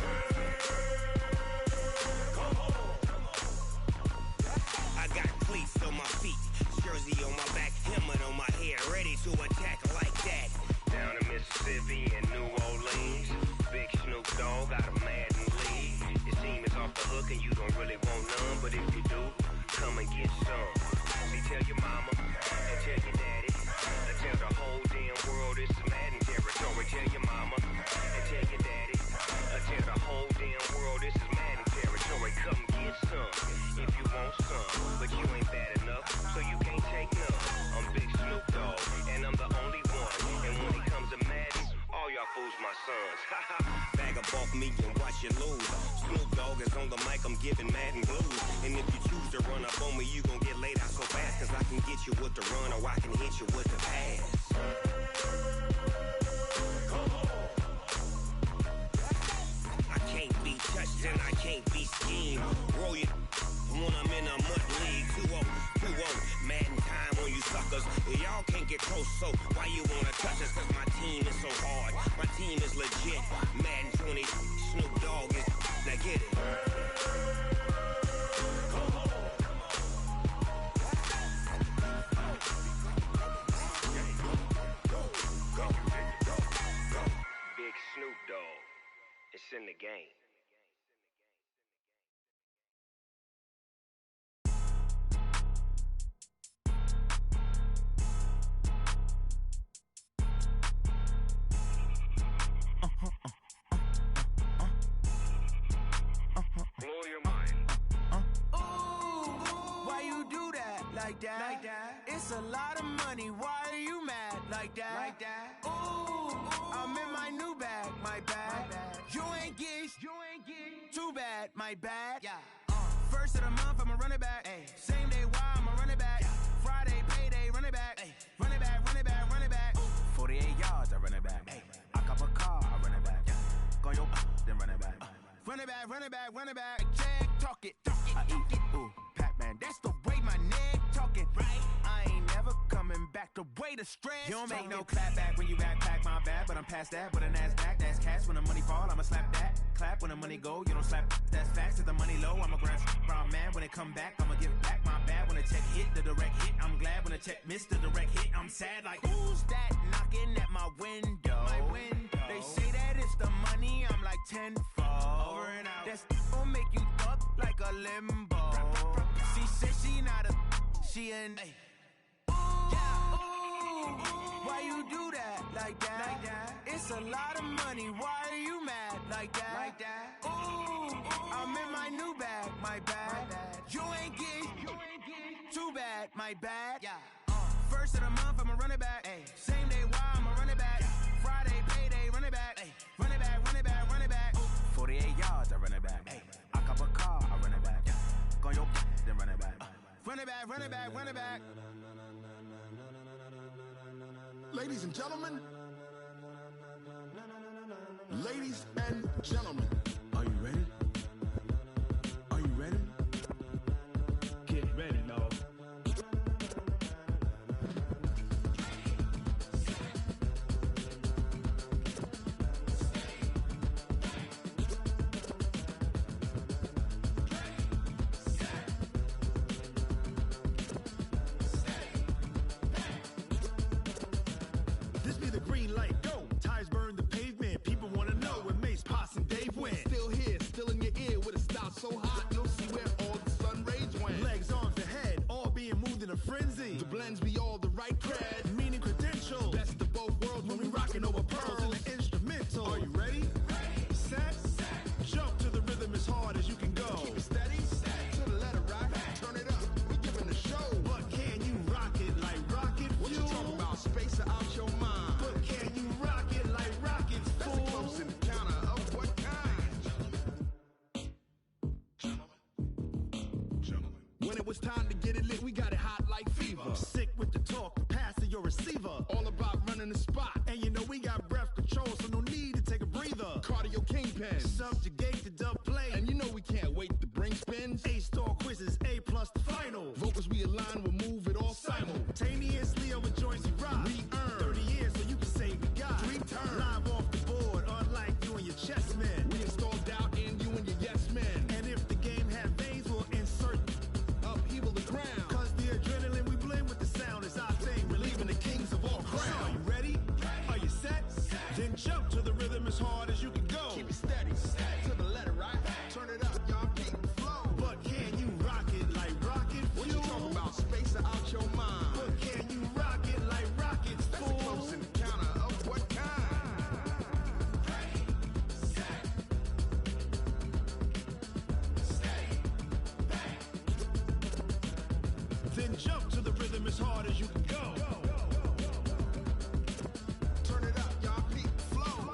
I got cleats on my feet, jersey on my back, helmet on my head, ready to attack like that. Down in Mississippi and New Orleans, big Snoop Dogg got a Madden league. Your team is off the hook and you don't really want none, but if you do, come and get some. See, tell your mama and tell your daddy, and tell the whole damn world this is Madden territory. Tell your mama and tell your daddy, and tell the whole damn world this is Madden territory. Come get some if you want some, but you ain't bad enough, so you can't take none. I'm Big Snoop Dogg, and I'm the only one. And when it comes to Madden, all y'all fools my sons. Haha, bag up off me and watch you lose. Snoop Dogg is on the mic, I'm giving Madden blues. And if you choose to run up on me, you gon' get laid out so fast. Cause I can get you with the run or I can hit you with the pass. I can't be touched and I can't be schemed. Roll you when I'm in a mud league. 2-0, Madden time on you suckers. Y'all can't get close, so why you wanna touch us? Cause my team is so hard. My team is legit. Madden 20, Snoop Dogg is. Now get it. Big Snoop Dogg. It's in the game. Blow your mind. Why you do that like that? Like that? It's a lot of money. Why are you mad like that? Like that? Ooh, I'm in my new bag, my bag. You ain't get too bad, my bad. Yeah. First of the month, I'ma run it back. Ay. Same day, why I'ma run it back. Friday, payday, run it back. Ay. Run it back, run it back, run it back. 48 yards, I run it back. Ay. I cop a car, I run it back. Go your then run it back. Run it back, run it back, run it back. Jack, talk it. I eat it. Ooh, Pac-Man, that's the way my neck talking. Right? I ain't never coming back the way the stress. You don't make no clap back when you backpack my bag, but I'm past that with a NASDAQ. That's cash when the money fall, I'ma slap that. Clap when the money go, you don't slap. That's facts. If the money low, I'ma grab brown man. When it come back, I'ma give back my bad. When the check hit, the direct hit. I'm glad when the check missed the direct hit. I'm sad like, who's that knocking at my window? My window. They say that it's the money, I'm like tenfold. Over and out. That's gon' make you fuck like a limbo. She said she not a, she an. Ay. Why you do that like that? Like that? It's a lot of money. Why are you mad like that? Like that? Ooh, I'm in my new bag, my bag. You ain't get too bad, my bad. Yeah. First of the month, I'ma run it back. Ay. Same day, why I'ma run it back. Friday, payday, run it back. Ay. Run it back, run it back, run it back. 48 yards, I run it back. Ay. I cop a car, I run it back. Go your then run it back. Run it back, run it back, run it back. Ladies and gentlemen, ladies and gentlemen, are you ready? Are you ready? Get ready, dog. So hot, you'll see where all the sun rays went. Legs, arms, ahead, all being moved in a frenzy. The blends be all the right cred, meaning credentials. Best of both worlds when we rockin' over pearls in the instrumental. Are you ready? Ready. Set. Jump to the rhythm as hard as you can go. Keep it steady. To the letter right. Turn it up. We giving the show. But can you rock it like rocket fuel? What you talking about? Space or out your mind? But can you rock it like rockets, fool? That's a close encounter of what kind? When it was time to get it lit, we got it hot like fever. Sick with the talk, pass to your receiver. All about running the spot. And you know we got breath control, so no need to take a breather. Cardio kingpin, subjugate the dub play. And you know we can't wait to bring spins. A-star quizzes, A+ the final. Vocals we align, we'll move it all simultaneously over joints we rock. We earn 30 years, so you can say we got 3 turns. Live off the board, unlike you and your chess men. We install doubt in you and your yes men. And if the game had veins, we'll insert upheaval the ground. Cause the adrenaline we blend with the sound is our thing. Relieving the kings of all crowns. So are you ready? Are you set? Then jump to the rhythm as hard as you can go. Keep it steady. To the letter right. Turn it up, y'all keep the flow. But can you rock it like rocket fuel? What you talking about? Space or out your mind? But can you rock it like rockets, fool? That's a close encounter of what kind? Then jump to the rhythm as hard as you can go. Turn it up, y'all peak flow.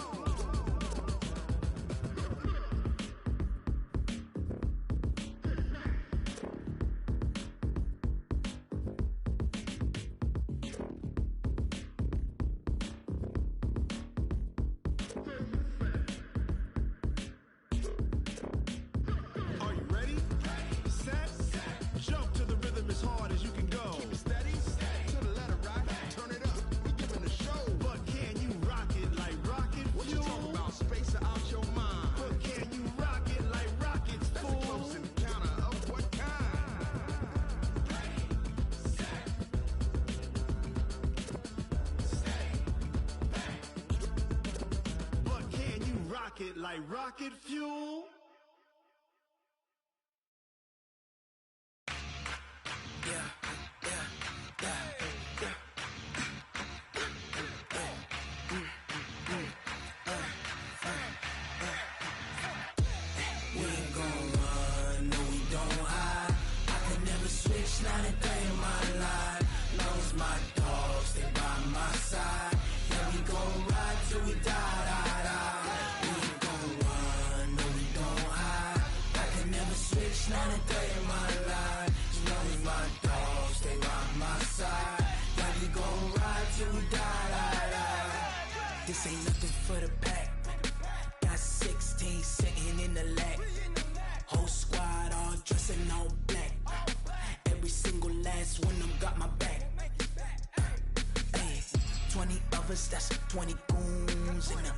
Are you ready? Set. Jump to the rhythm as hard as you can go. Keep it steady. To the letter pocket like rocket fuel. Not a day in my life. Long as my dogs stay by my side. Yeah, we gon' ride till we die, die, die. We ain't gon' run, no, we don't hide. I can never switch, not a day in my life. As long as my dogs stay by my side. Yeah, we gon' ride till we die, die, die. This ain't nothing for the pack. Got 16 sitting in the lag. Whole squad all dressing all black. Every single last one of them got my back. Hey, 20 of us, that's 20 goons in the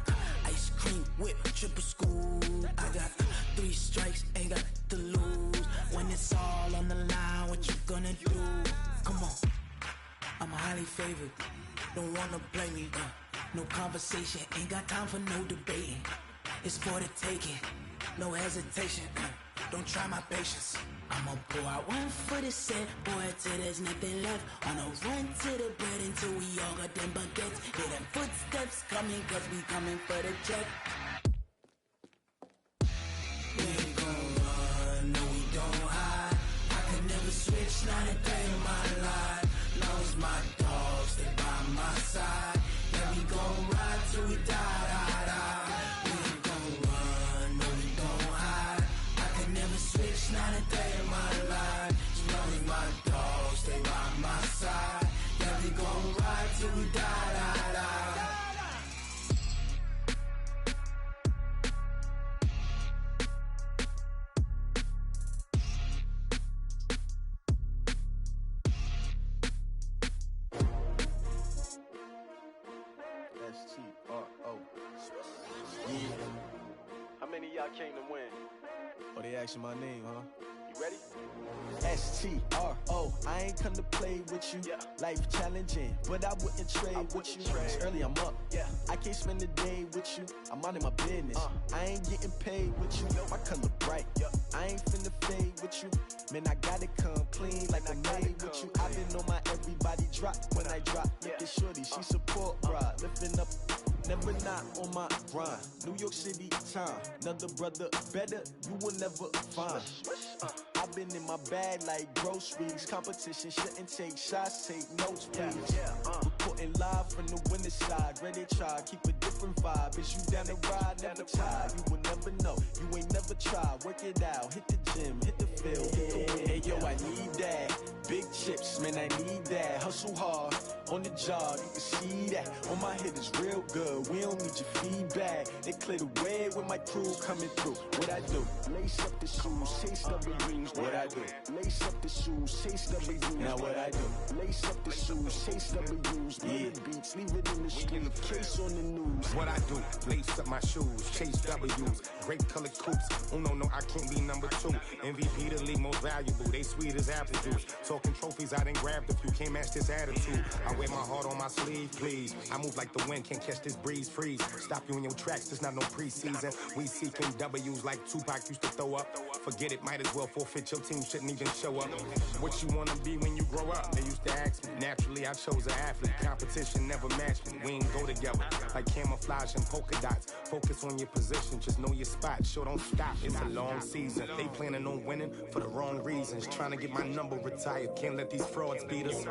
ice cream whip, triple scoop. I got 3 strikes, ain't got to lose. When it's all on the line, what you gonna do? Come on, I'm highly favored. Don't wanna play me. No conversation, ain't got time for no debating. It's for the taking, no hesitation. Don't try my patience. I'ma pour out one for the set, boy, till there's nothing left. On a run to the bread until we all got them baguettes. Hear them footsteps coming, cause we coming for the check. We ain't gon' run, no, we don't hide. I could never switch, not a day in my life. Long as my dogs stay by my side. Yeah, we gon' ride till we die, die, die. We ain't gon' run, no, we don't hide. I could never switch, not a day in my life. As long as my dogs stay by my side. Yeah, we gon' ride till we die, die, die. S-T-R-O. Yeah. How many of y'all came to win? Oh, they asking my name, huh? You ready? S-T-R-O. I ain't come to play with you. Yeah. Life challenging, but I wouldn't trade with you. It's early, I'm up. Yeah. I can't spend the day with you. I'm minding my business. I ain't getting paid with you. My color bright. I ain't finna fade with you. Man, I gotta come clean like I made with you. I've been on my everybody drop when I drop. Look at shorty, she support bride. Lifting up, never not on my grind. New York City time, another brother better you will never find. I've been in my bag like groceries. Competition shouldn't take shots, take notes, please. Reporting live from the winter side. Ready to try, keep a different vibe. Is you down the ride, never tired. You will never know, you ain't never tried. Work it out, hit the gym, hit the field, hit the wind. Hey yo, I need that. Big chips, man, I need that. Hustle hard, on the job, you can see that. On my hit is real good, we don't need your feedback. They clear the way with my crew coming through. What I do? Lace up the shoes, chase W's. What I do? Lace up the shoes, chase W's. Now what I do? Lace up the shoes, chase W's. Yeah. Beats, leave it in the street, case on the news. What I do? Lace up my shoes, chase W's. Great colored coops. Oh no, I can't be number 2. MVP the league most valuable. They sweet as apple juice. Talking trophies, I done grabbed a few. Can't match this attitude. I wear my heart on my sleeve, please. I move like the wind, can't catch this breeze, freeze. Stop you in your tracks, there's not no preseason. We seeking W's like Tupac used to throw up. Forget it, might as well forfeit. Your team shouldn't even show up. What you wanna be when you grow up? They used to ask me. Naturally, I chose an athlete. Competition never matched me. We ain't go together like camouflage and polka dots. Focus on your position, just know your spot. Sure, don't stop. It's a long season. They planning on winning for the wrong reasons. Trying to get my number retired. Can't let these frauds beat us.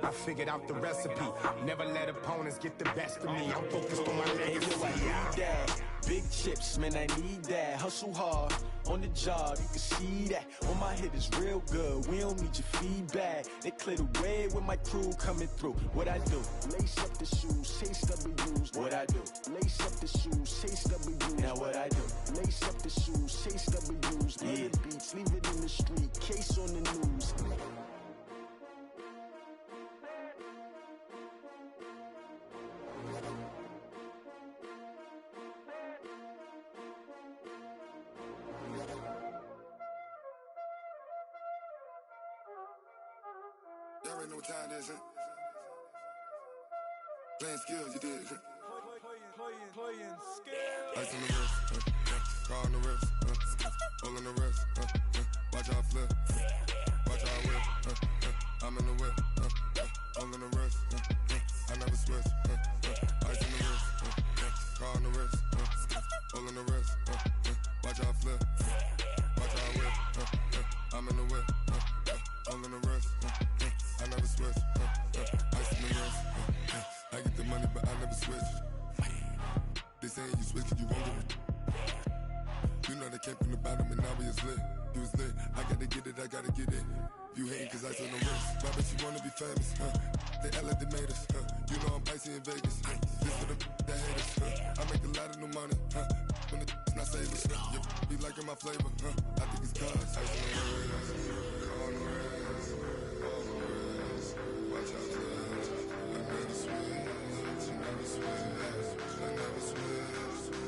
I figured out the recipe. Never let opponents get the best of me. I'm focused on my legacy. I need that. Big chips, man, I need that. Hustle hard, on the job, you can see that. On my hit is real good, we don't need your feedback. They clear the way with my crew coming through. What I do? Lace up the shoes, chase W's. What I do? Lace up the shoes, chase W's. Now what I do? Lace up the shoes, chase W's. Yeah. Beats, leave it in the street, case on the news. Y'all already know what time it is, huh? Playing skills, you did, huh? Playing skills. Ice on the wrist, car on the wrist, all on the wrist, watch how I flip, watch how I whip, I'm in the whip, all on the wrist, I never switch, ice in the wrist, car on the wrist, all on the wrist, watch how I flip, watch how I whip, I'm in the whip, all on the wrist, I never switch, ice in the wrist, I get the money but I never switch. They saying you switch cause you won't get it. You know they came from the bottom and now we is lit. You was lit, I gotta get it, I gotta get it. You hating cause ice on the wrist. Why bet you wanna be famous, They act like they made us, You know I'm icy in Vegas, This for the that hate us, I make a lot of new money, When the not savers, You be liking my flavor, I think it's cause ice on the wrist, on the wrist, on the wrist. Watch out, cuz I never switch, I never switch. I never switch,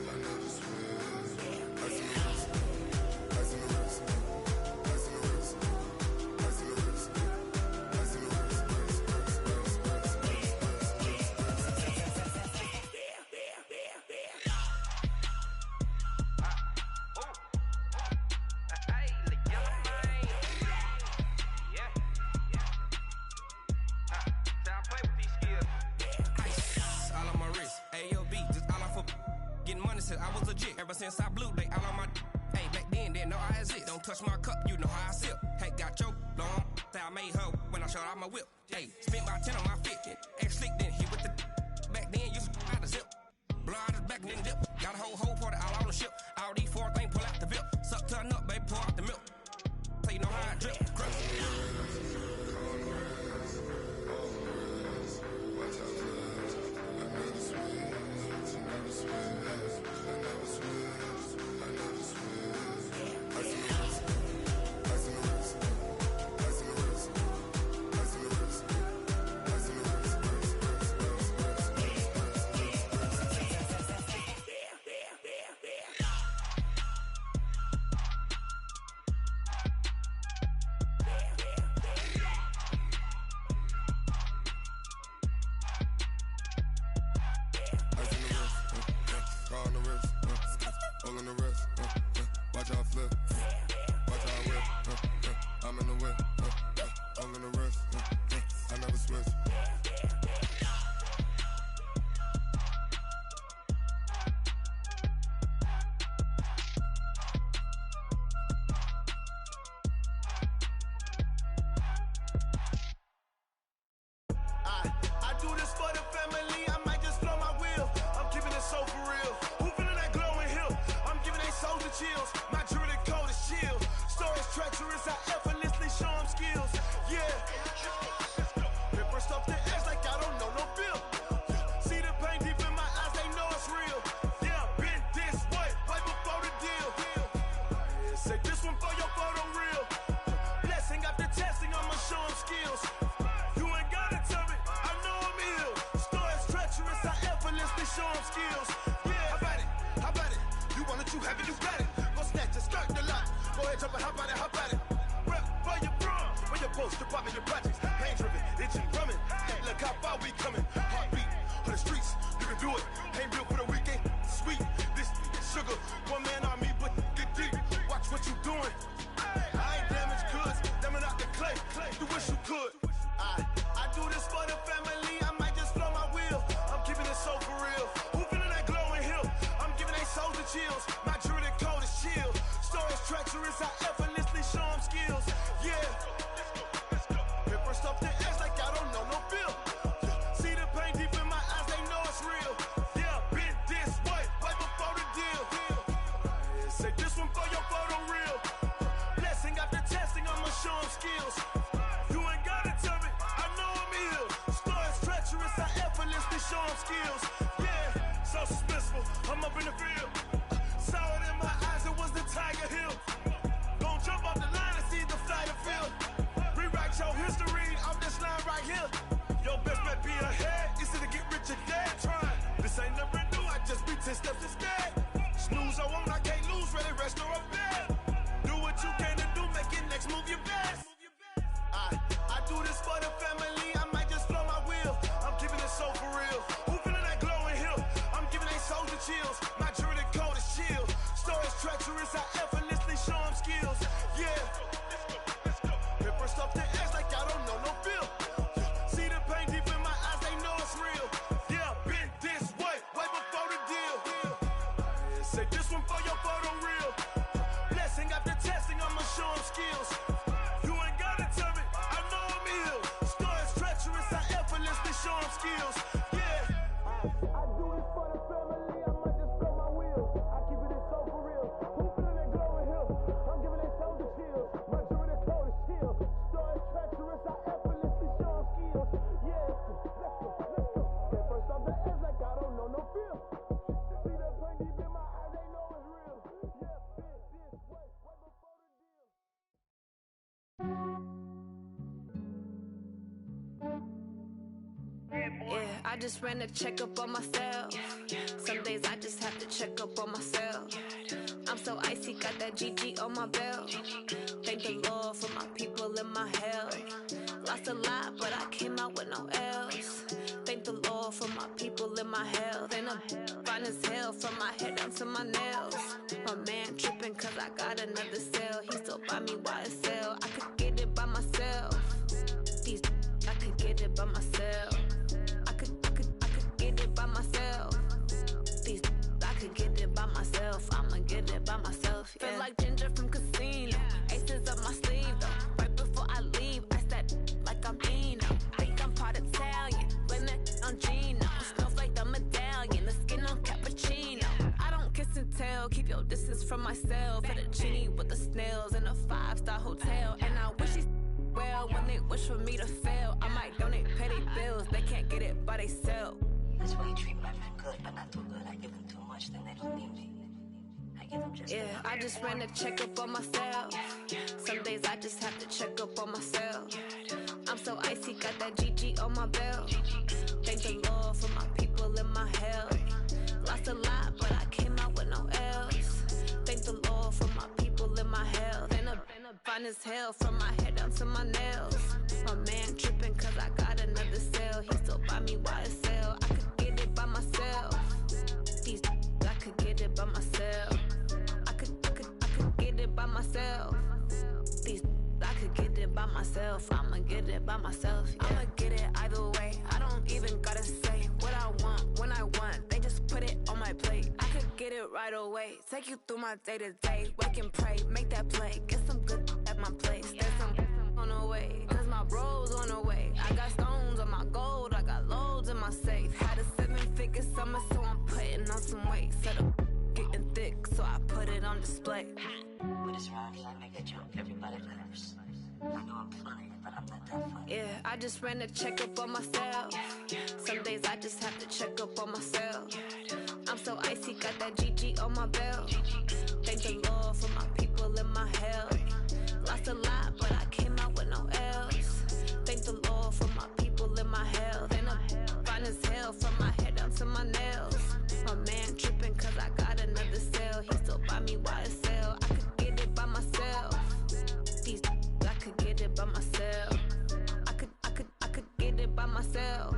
I never switch. Ice in the wrist, ice in the wrist, ice in the wrist, ice in the wrist, ice in the wrist, I was legit. Ever since I blew, they all on my hey, back then, didn't know I exist. Don't touch my cup, you know how I sip. Hey, got your long, say I made her when I showed out my whip. Hey, spent my 10 on my fit. Ex slick, then hit with the back then, used to out the zip. Blow out his back, then dip. Got a whole party all on the ship. All these four things, pull out the VIP. Suck, turn up, baby, pour out the milk. So you know how I drip. Crush. chills. My jewelry coat this one for your photo reel. Blessing after testing, I'ma show him skills. You ain't gotta tell me, I know I'm ill. Stories treacherous, I effortlessly show him skills. Yeah. I do this for the family, I might just blow my wheel. I keep it so for real. Who feeling that glowing hill? I'm giving that soldier chills. My jewelry that cold is chill. Stories treacherous, I effortlessly show him skills. Yeah, let's go. Get first off the edge like I don't know no fear. See that pain deep in my eyes, they know it's real. Yeah, bitch, this way, right before the deal. Yeah, I just ran a checkup on myself. Some days I just have to check up on myself. I'm so icy, got that GG on my belt. Thank the Lord for my people in my hell. Lost a lot, but I came out with no L's. Thank the Lord for my people in my health. And I'm fine as hell from my head down to my nails. My man tripping cause I got another cell. He still buy me YSL. I could get it by myself. These I could get it by myself. I could get it by myself. These I could get it by myself. I'ma get it by myself. Yeah. Feel like Ginger from Casino. Aces up my sleeve though. Right before I leave, I said like I'm Dino. Think I'm part Italian. Blame it on Gino. Smells like the medallion. The skin on cappuccino. I don't kiss and tell. Keep your distance from myself. For the genie with the snails in a 5-star hotel. And I wish he's well when they wish for me to fail. I might donate petty bills. They can't get it by they sell. That's why you treat my friend good, but not too good. I give them too much, then they don't need me. I give them just yeah, I just ran a checkup on myself. Some days I just have to check up on myself. I'm so icy, got that GG on my belt. Thank the Lord for my people in my hell. Lost a lot, but I came out with no L's. Thank the Lord for my people in my hell. Then I'm fine as hell from my head down to my nails. My man tripping cause I got another cell. He still buy me YSL. I could get it by myself. These I could get it by myself. I could get it by myself. These I could get it by myself. I'ma get it by myself. Yeah. I'ma get it either way. I don't even gotta say what I want when I want. They just put it on my plate. I could get it right away. Take you through my day to day. Wake and pray, make that play. Get some good at my place. There's some on the way. Cause my bro's on the way. I got stones on my gold. I got loads in my safe. Had a 7-figure summer, so I'm putting on some weight. Set up getting thick, so I put it on display. With this round here, I make a joke. Everybody laughs. I know I'm funny, but I'm not that funny. Yeah, I just ran a checkup on myself. Some days I just have to check up on myself. I'm so icy, got that GG on my belt. Thank the Lord for my people in my hell. Lost a lot, but I came out with no L's. Thank the Lord for my people in my hell. Then I'm fine as hell from my head down to my nails. My man tripping cause I got another cell. He still buy me YSL. I could get it by myself. These I could get it by myself. I could get it by myself.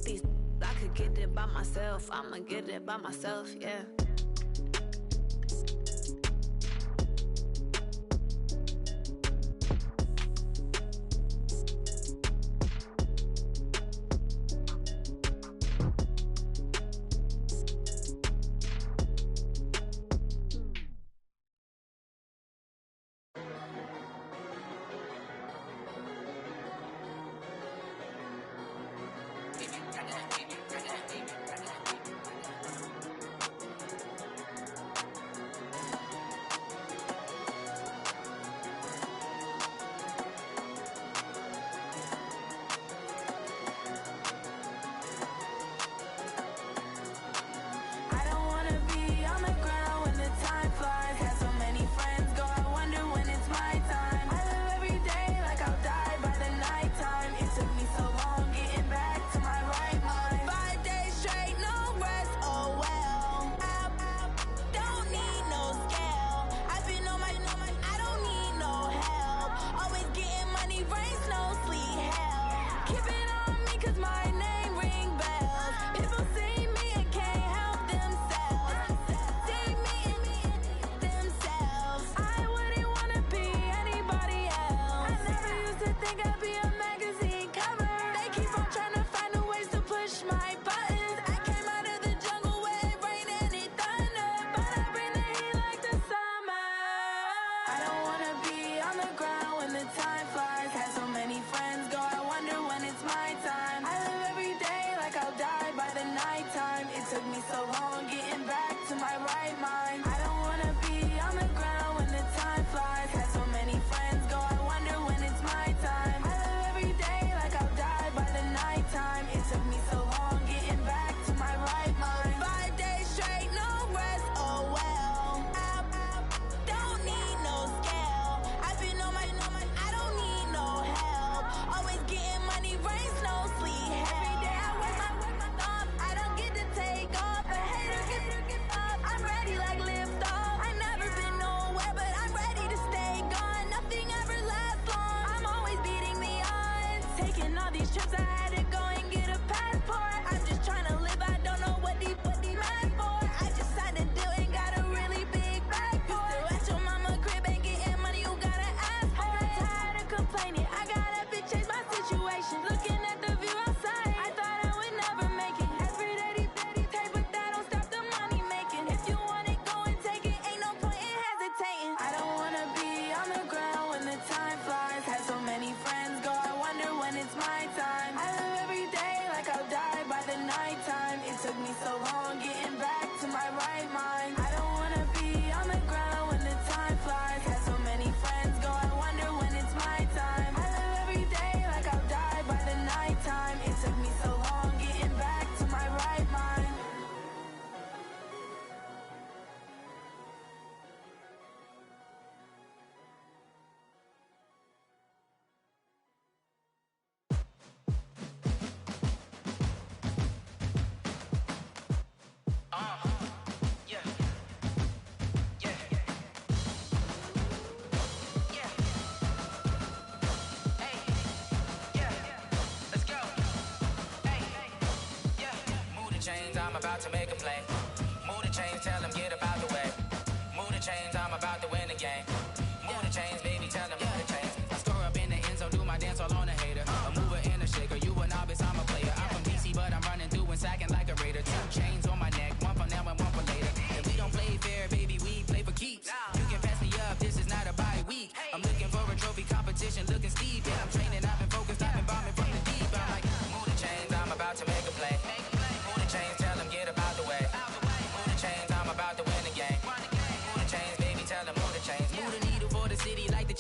These I could get it by myself. I'ma get it by myself, yeah.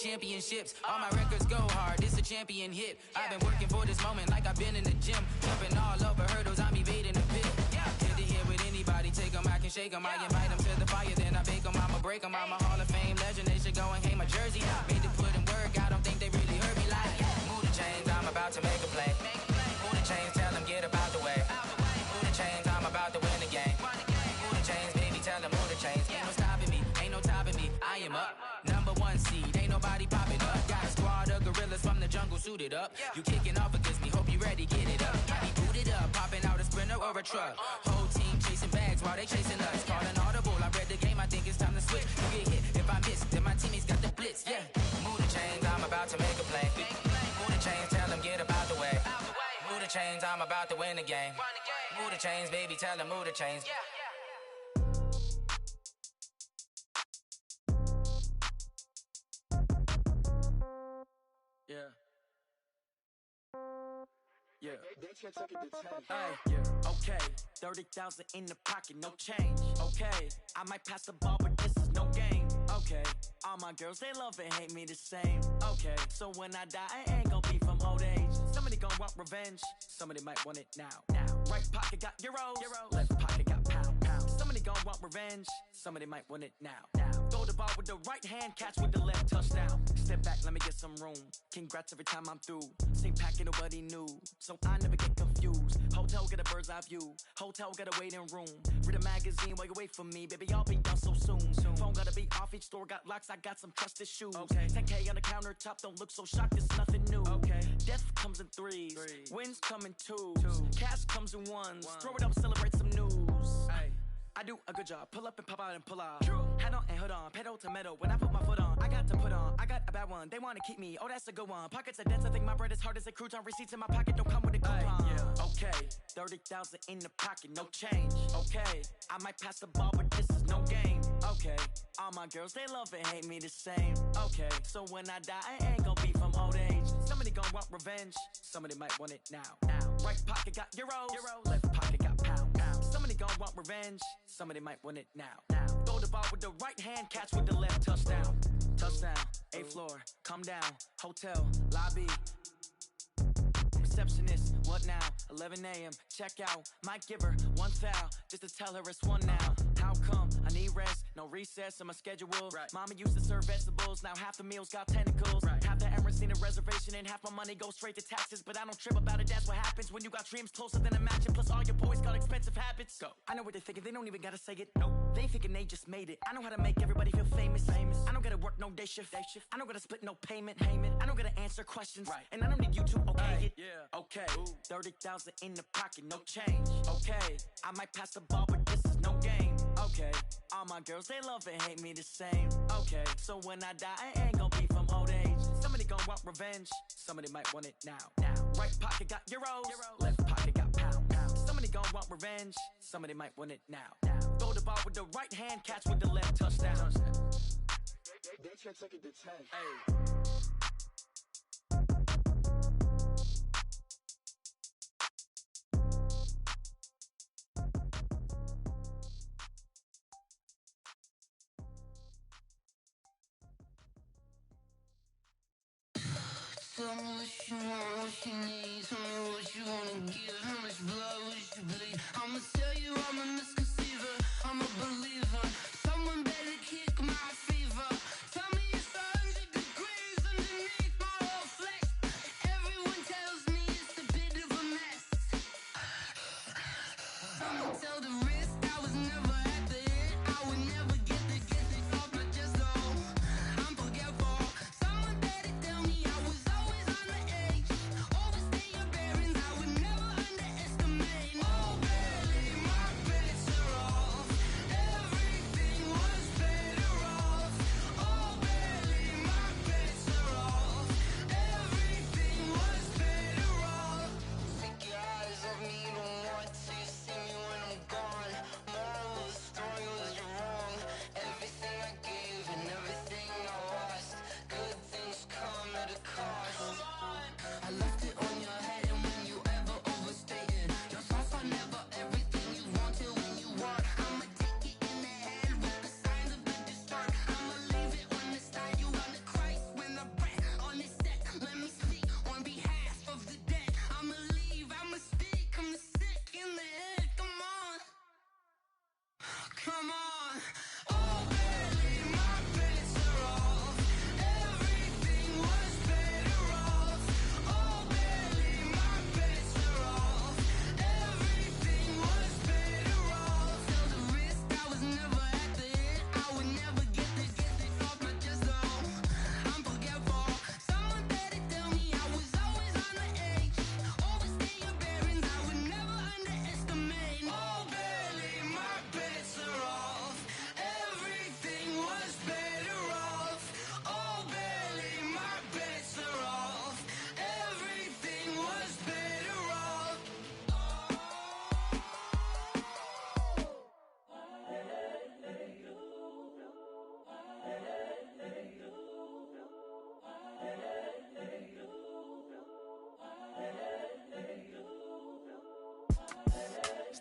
championships. All my records go hard, this a champion hit. I've been working for this moment like I've been in the gym. Jumping all over hurdles, I'm evading the pit. Hit to hit with anybody, take them, I can shake them. I invite them to the fire, then I bake them, I'ma break them. I'm a Hall of Fame legend, they should go and hang my jersey. Made to put in work, I don't think they really heard me like. Move the chains, I'm about to make a play. Move the chains, tell them get up out the way. Move the chains, I'm about to win the game. Move the chains, baby, tell them move the chains. Ain't no stopping me, ain't no topping me. I am up, #1 seed, ain't nobody popping up. Got a squad of gorillas from the jungle suited up. You kicking off against me, hope you ready, get it up. I be booted up, popping out a sprinter or a truck. Whole team chasing bags while they chasing us. Calling audible, I read the game, I think it's time to switch. You get hit, if I miss, then my teammates got the blitz, yeah. Move the chains, I'm about to make a play. Move the chains, tell them get up out the way. Move the chains, I'm about to win the game. Move the chains, baby, tell them move the chains. Yeah. Yeah. Hey, yeah. Okay. 30,000 in the pocket, no change. Okay. I might pass the ball, but this is no game. Okay. All my girls, they love and hate me the same. Okay. So when I die, I ain't gon' be from old age. Somebody gon' want revenge. Somebody might want it now. Right pocket got euros. Left pocket got pound. Somebody gon' want revenge. Somebody might want it now. Throw the ball with the right hand, catch with the left, touchdown. Step back, let me get some room. Congrats every time I'm through. Same packet, nobody knew, so I never get confused. Hotel get a bird's eye view. Hotel got a waiting room. Read a magazine while you wait for me, baby. I'll be done so soon. Phone gotta be off, each store got locks. I got some trusted shoes. 10K on the countertop, don't look so shocked. It's nothing new. Death comes in threes. Wins come in twos. Cash comes in ones. Throw it up, celebrate some news. I do a good job. Pull up and pop out and pull out. Head on and hood on. Pedal to metal. When I put my foot on, I got to put on. I got a bad one. They want to keep me. Oh, that's a good one. Pockets are dense. I think my bread is hard as a crouton. Receipts in my pocket don't come with a coupon. Okay. 30,000 in the pocket. No change. Okay. I might pass the ball, but this is no game. Okay. All my girls, they love and hate me the same. Okay. So when I die, I ain't gon' be from old age. Somebody gon' want revenge. Somebody might want it now. Right pocket got euros. Left pocket got pound. Somebody gon' want revenge. Somebody might want it now. Throw the ball with the right hand, catch with the left, touchdown. Touchdown, 8th floor, come down, hotel, lobby. Receptionist, what now? 11 a.m., check out. Might give her one foul, just to tell her it's one now. How come? I need rest, no recess in my schedule. Mama used to serve vegetables, now half the meals got tentacles. Half the errands need a reservation and half my money goes straight to taxes. But I don't trip about it, that's what happens when you got dreams closer than a mansion. Plus all your boys got expensive habits. Go. I know what they're thinking, they don't even gotta say it. Nope. They thinking they just made it. I know how to make everybody feel famous. I don't gotta work no day shift. I don't gotta split no payment. I don't gotta answer questions. And I don't need you to okay it. Okay, 30,000 in the pocket, no change. Okay, I might pass the ball, but this is no game. Okay, all my girls, they love and hate me the same. Okay, so when I die, I ain't gon' be from old age. Somebody gon' want revenge. Somebody might want it now. Right pocket got euros. Left pocket got pound. Somebody gon' want revenge. Somebody might want it now. Throw the ball with the right hand, catch with the left, touchdown. They can't take it to 10. Hey. Tell me what you want, what you need. Tell me what you wanna give. How much blood would you bleed? I'ma tell you I'm a misconceiver. I'm a believer. Someone better kick my fever. Tell me it's 100 degrees underneath my whole flesh. Everyone tells me it's a bit of a mess. Someone tell the risk I was never at the end. I would never get the off my chest though. I'm forgetful. Someone better tell me I was always on the edge. Overstay your bearings, I would never underestimate. Oh baby, my bets are off. Every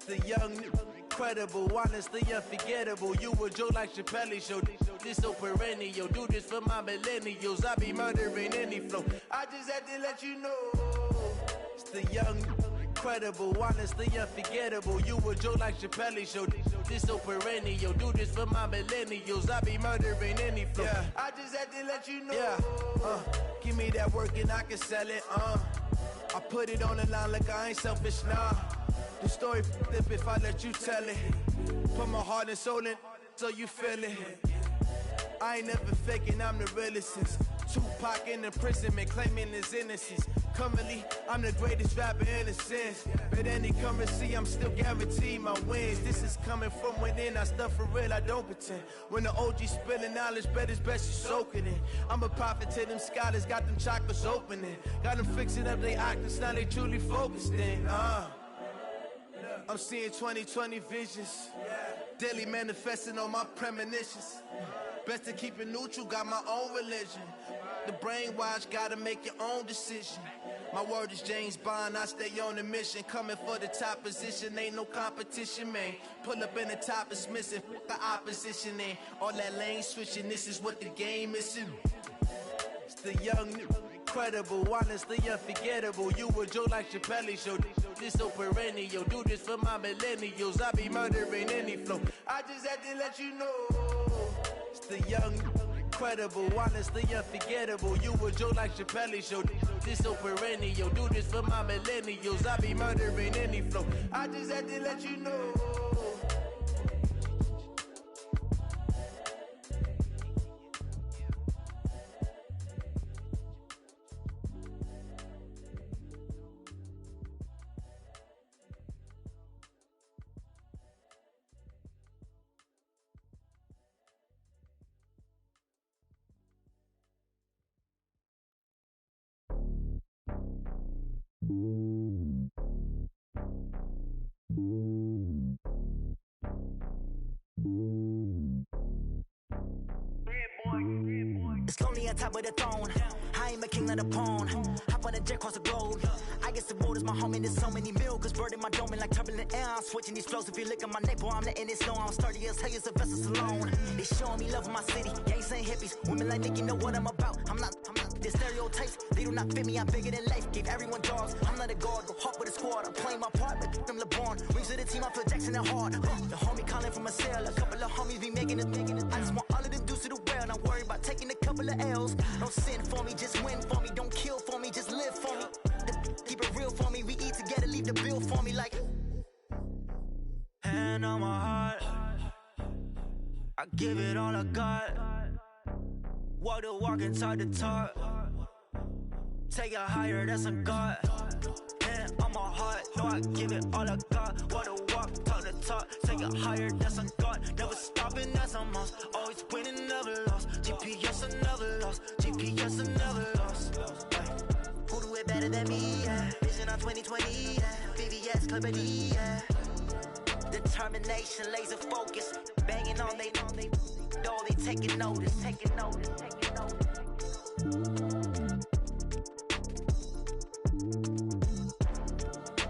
the young, incredible, honestly unforgettable. You a joke like Chappelle Show. This so perennial. Do this for my millennials. I be murdering any flow. I just had to let you know. It's the young, incredible, honestly unforgettable. You a joke like Chappelle Show. This so perennial. Do this for my millennials. I be murdering any flow. Yeah. I just had to let you know. Yeah. Give me that work and I can sell it. I put it on the line like I ain't selfish, nah. The story flip if I let you tell it. Put my heart and soul in so you feel it. I ain't never faking, I'm the realest since Tupac in imprisonment, claiming his innocence. Currently, I'm the greatest rapper in a sense. But any currency, I'm still guaranteed my wins. This is coming from within, I stuff for real, I don't pretend. When the OG spilling knowledge, bet it's best you soaking it. I'm a prophet to them scholars, got them chakras opening. Got them fixing up their octaves, now they truly focused in. I'm seeing 2020 visions. Daily manifesting on my premonitions. Best to keep it neutral, got my own religion. The brainwash, gotta make your own decision. My word is James Bond, I stay on a mission. Coming for the top position, ain't no competition, man. Pull up in the top is missing, the opposition ain't. All that lane switching, this is what the game is. It's the young, incredible, honestly unforgettable. You a joke like Chappelle Show. This so perennial. Do this for my millennials. I be murdering any flow. I just had to let you know. It's the young, incredible, honestly unforgettable. You a joke like Chappelle Show. This so perennial. Do this for my millennials. I be murdering any flow. I just had to let you know. It's lonely on top of the throne. I ain't a king of the pawn. Hop on a jet across the globe. I guess the road is my home and there's so many milkers birding my dome like turbulent air. I'm switching these flows. If you look at my neck, boy, I'm letting it snow. I'm sturdy as hell as Sylvester Stallone. They showing me love in my city. Gangs ain't hippies. Women like Nicki know what I'm about. I'm not the stereotypes. They do not fit me. I'm bigger than life. Gave everyone dogs. I'm not a guard. Go hard with a squad. I'm playing my part, but them LeBron. Rings to the team. I feel Jackson and hard. The homie calling from a cell. A couple of homies be making it. I just want all of them dudes to the well. Not worry about taking a couple of L's. Don't sin for me, just win for me. Don't kill for me, just live for me. Keep it real for me. We eat together, leave the bill for me like. Hand on my heart, I give it all I got. Walk the walk and talk the talk. Take it higher, that's a God. Hand on my heart, no, I give it all I got. Walk the walk, talk the talk. Take it higher, that's a God. Never stopping, that's a must. Always winning, never lost. GPS, I never lost. GPS, I never lost. Who do it better than me? Yeah. Vision on 2020. Yeah. VVS, Clipper D. Yeah. Determination, laser focus. Banging on they door, they taking notice. Taking notice. Taking notice.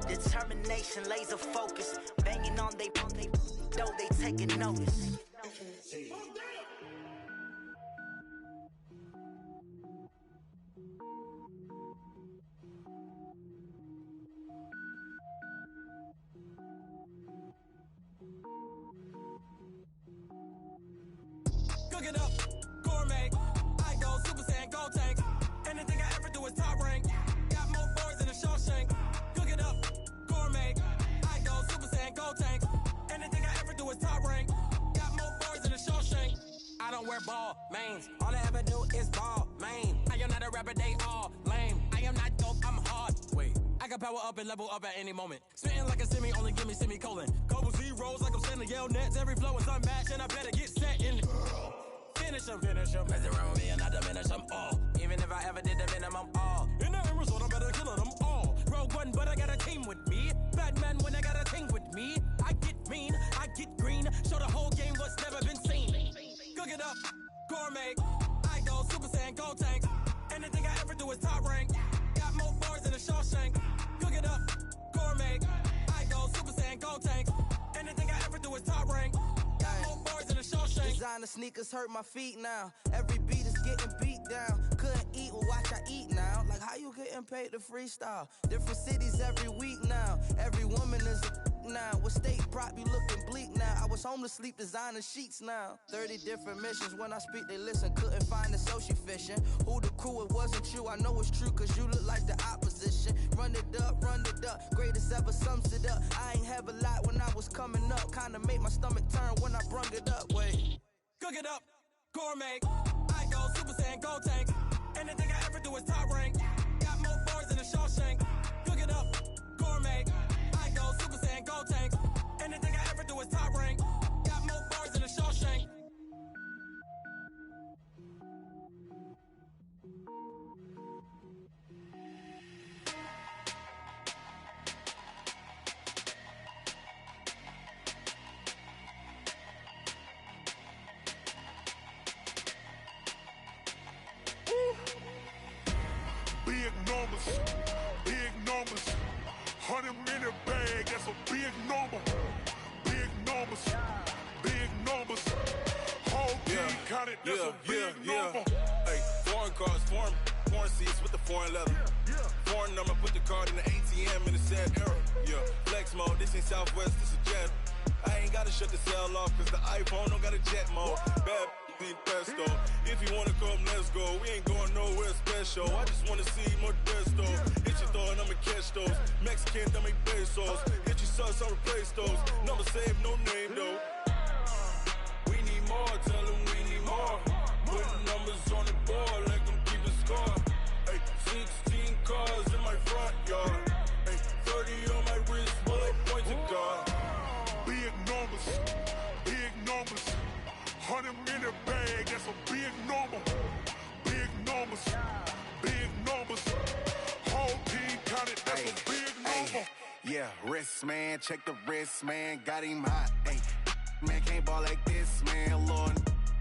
Determination, laser focus. Banging on they door, they taking notice. Cook it up, gourmet. I go Super Saiyan, gold tank. Anything I ever do is top rank. Got more boys than a Shawshank. Cook it up, gourmet. I go Super Saiyan, gold tank. Anything I ever do is top rank. Got more boys than a Shawshank. I don't wear ball mains. All I ever do is ball main. I am not a rapper, they all lame. I am not dope, I'm hard. Wait, I can power up and level up at any moment. Spitting like a semi, only give me semicolon. Couple zeros like I'm sending yell nets. Every flow is unmatched and I better get set in. Finish them. Mess around with me and I diminish them all. Even if I ever did the minimum all. In the end result, I better kill them all. Rogue One, but I got a team with me. Batman when I got a team with me. I get mean, I get green. Show the whole game what's never been seen. Cook it up, gourmet. I go Super Saiyan, gold tank. Anything I ever do is top rank. Got more bars than a Shawshank. Cook it up, gourmet. I go Super Saiyan, gold tank. Designer sneakers hurt my feet now. Every beat is getting beat down. Couldn't eat, well watch I eat now. Like how you getting paid to freestyle? Different cities every week now. Every woman is a now. With state prop, you looking bleak now. I was home to sleep, designer sheets now. 30 different missions. When I speak, they listen. Couldn't find it, so she fishing. Who the crew? It wasn't you. I know it's true, cause you look like the opposition. Run it up, greatest ever sums it up. I ain't have a lot when I was coming up. Kinda made my stomach turn when I brung it up. Wait. Cook it up, gourmet. I go Super Saiyan, gold tank. Anything I ever do is top rank. Got more bars than a Shawshank. Cook it up, gourmet. I go Super Saiyan, gold tank. Anything I ever do is top rank. Got more bars than a Shawshank. Big numbers, 100 minute bag, that's a big number. Big numbers, whole team counted, that's a big number. Hey, foreign cars, foreign seats with the foreign leather. Foreign number, put the card in the ATM in the sad era. Yeah, flex mode, this ain't Southwest, this a jet. I ain't gotta shut the cell off, cause the iPhone don't got a jet mode. Bad need pesto. If you wanna come, let's go. We ain't going nowhere special. I just wanna see more desto. Hit your throw and I'ma catch those. Mexican, that make pesos. Hit your sauce, I'll replace those. Number save, no name though. We need more, tell them we need more. Putting numbers on the board, like them keeping score. Hey, 16 cars in my front yard. Hey, 30 on my wrist, bullet point to God. Big numbers, 100 minute bag, that's a big number. Big numbers, whole team counted, that's a big number. Yeah, wrist man, check the wrist man, got him hot. Ay, man can't ball like this, man. Lord,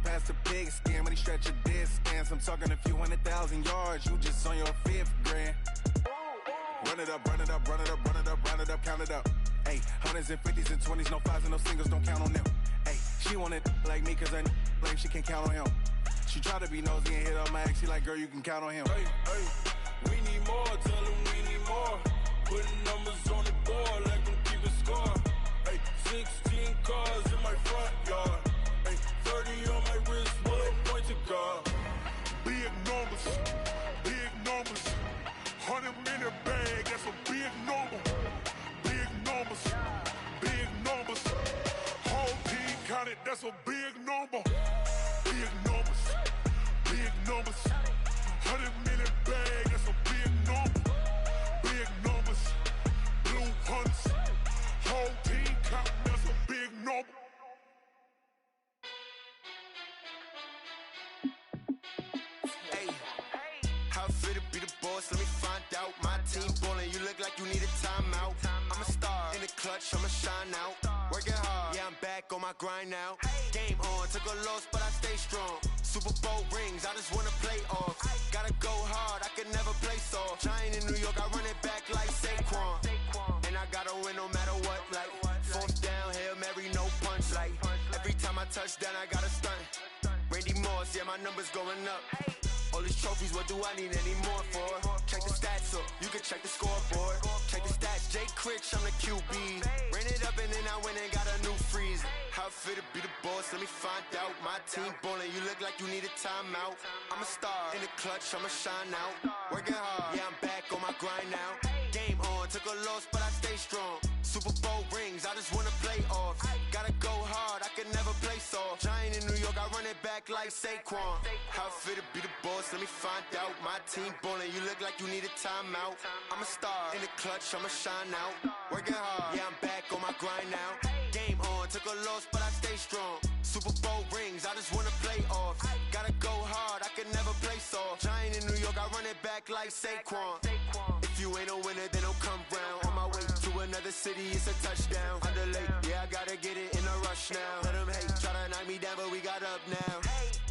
past the big skin when he stretch a distance. I'm talking a few 100,000 yards, you just on your 5th grand. Run it up, count it up. Ay, hundreds and 50s and 20s, no 5s and no singles, don't count on them. Ay, she want it like me, cause I blame she can't count on him. She try to be nosy and hit up my ex, she like, girl, you can count on him. Hey, we need more, tell them we need more. Putting numbers on the board, like them keeping score. Hey, 16 cars in my front yard. Hey, 30 on my wrist, bullet point to God. Big numbers, 100 minute bag, that's a big number. Big numbers, whole team counted, that's a big number. Big numbers, 100 minute bag, that's a big number. Big numbers, blue hunts, whole team counting, that's a big number. Hey, how fit to be the boss? Let me find out. My team ballin', you look like you need a timeout. I'm a star in the clutch, I'ma shine out. Working hard, yeah, I'm back on my grind now. Game on, took a loss, but I stay strong. Super Bowl rings, I just wanna play off. Gotta go hard, I can never play soft. Giant in New York, I run it back like Saquon. And I gotta win no matter what, like 4th down, Hail Mary, no punch. Like every time I touch down, I gotta stunt. Randy Moss, yeah, my numbers going up. All these trophies, what do I need any more for? Check the stats up, you can check the scoreboard. Check the stats, Jay Critch, I'm the QB. Ran it up and then I went and got a new freeze. How fit to be the boss, let me find out. My team ballin', you look like you need a timeout. I'm a star in the clutch, I'ma shine out. Working hard, yeah, I'm back on my grind now. Game on, took a loss, but I stay strong. Super Bowl rings, I just wanna play off. Gotta go hard, I can never play soft. Giant in New York, I run it back like Saquon. How fit to be the boss, let me find out. My team ballin', you look like you need a timeout. I'm a star in the clutch, I'ma shine out. Working hard, yeah, I'm back on my grind now. Game on, took a loss, but I stay strong. Super Bowl rings, I just wanna play off. Gotta go hard, I can never play soft. Giant in New York, I run it back like Saquon. If you ain't a winner, then don't come round. On my way to another city, it's a touchdown. Underlay, yeah, I gotta get it in a rush now. Let them hate, try to knock me down, but we got up now.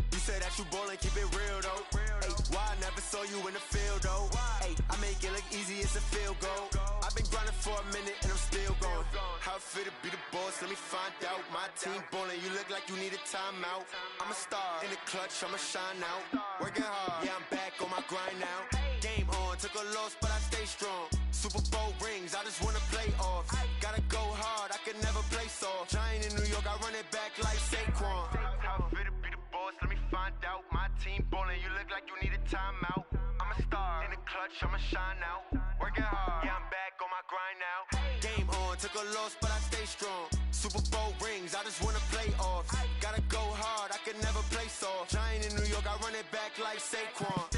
You said that you ballin', keep it real though. Hey, why I never saw you in the field though? Hey, I make it look easy, it's a field goal. I I've been grinding for a minute and I'm still going. How it feel to be the boss, let me find out. My team ballin', you look like you need a timeout. I'm a star, in the clutch, I'ma shine out. Working hard, yeah, I'm back on my grind now. Game on, took a loss, but I stay strong. Super Bowl rings, I just wanna play off. Gotta go hard, I can never play soft. Giant in New York, I run it back like Saquon. How it feel to be the boss, let me find out. My team ballin', you look like you need a timeout. I'm a star, in the clutch, I'ma shine out. Working hard, yeah, I'm back on my grind now. Game on, took a loss, but I stay strong. Super Bowl rings, I just wanna play off. Gotta go hard, I can never play soft. Giant in New York, I run it back like Saquon.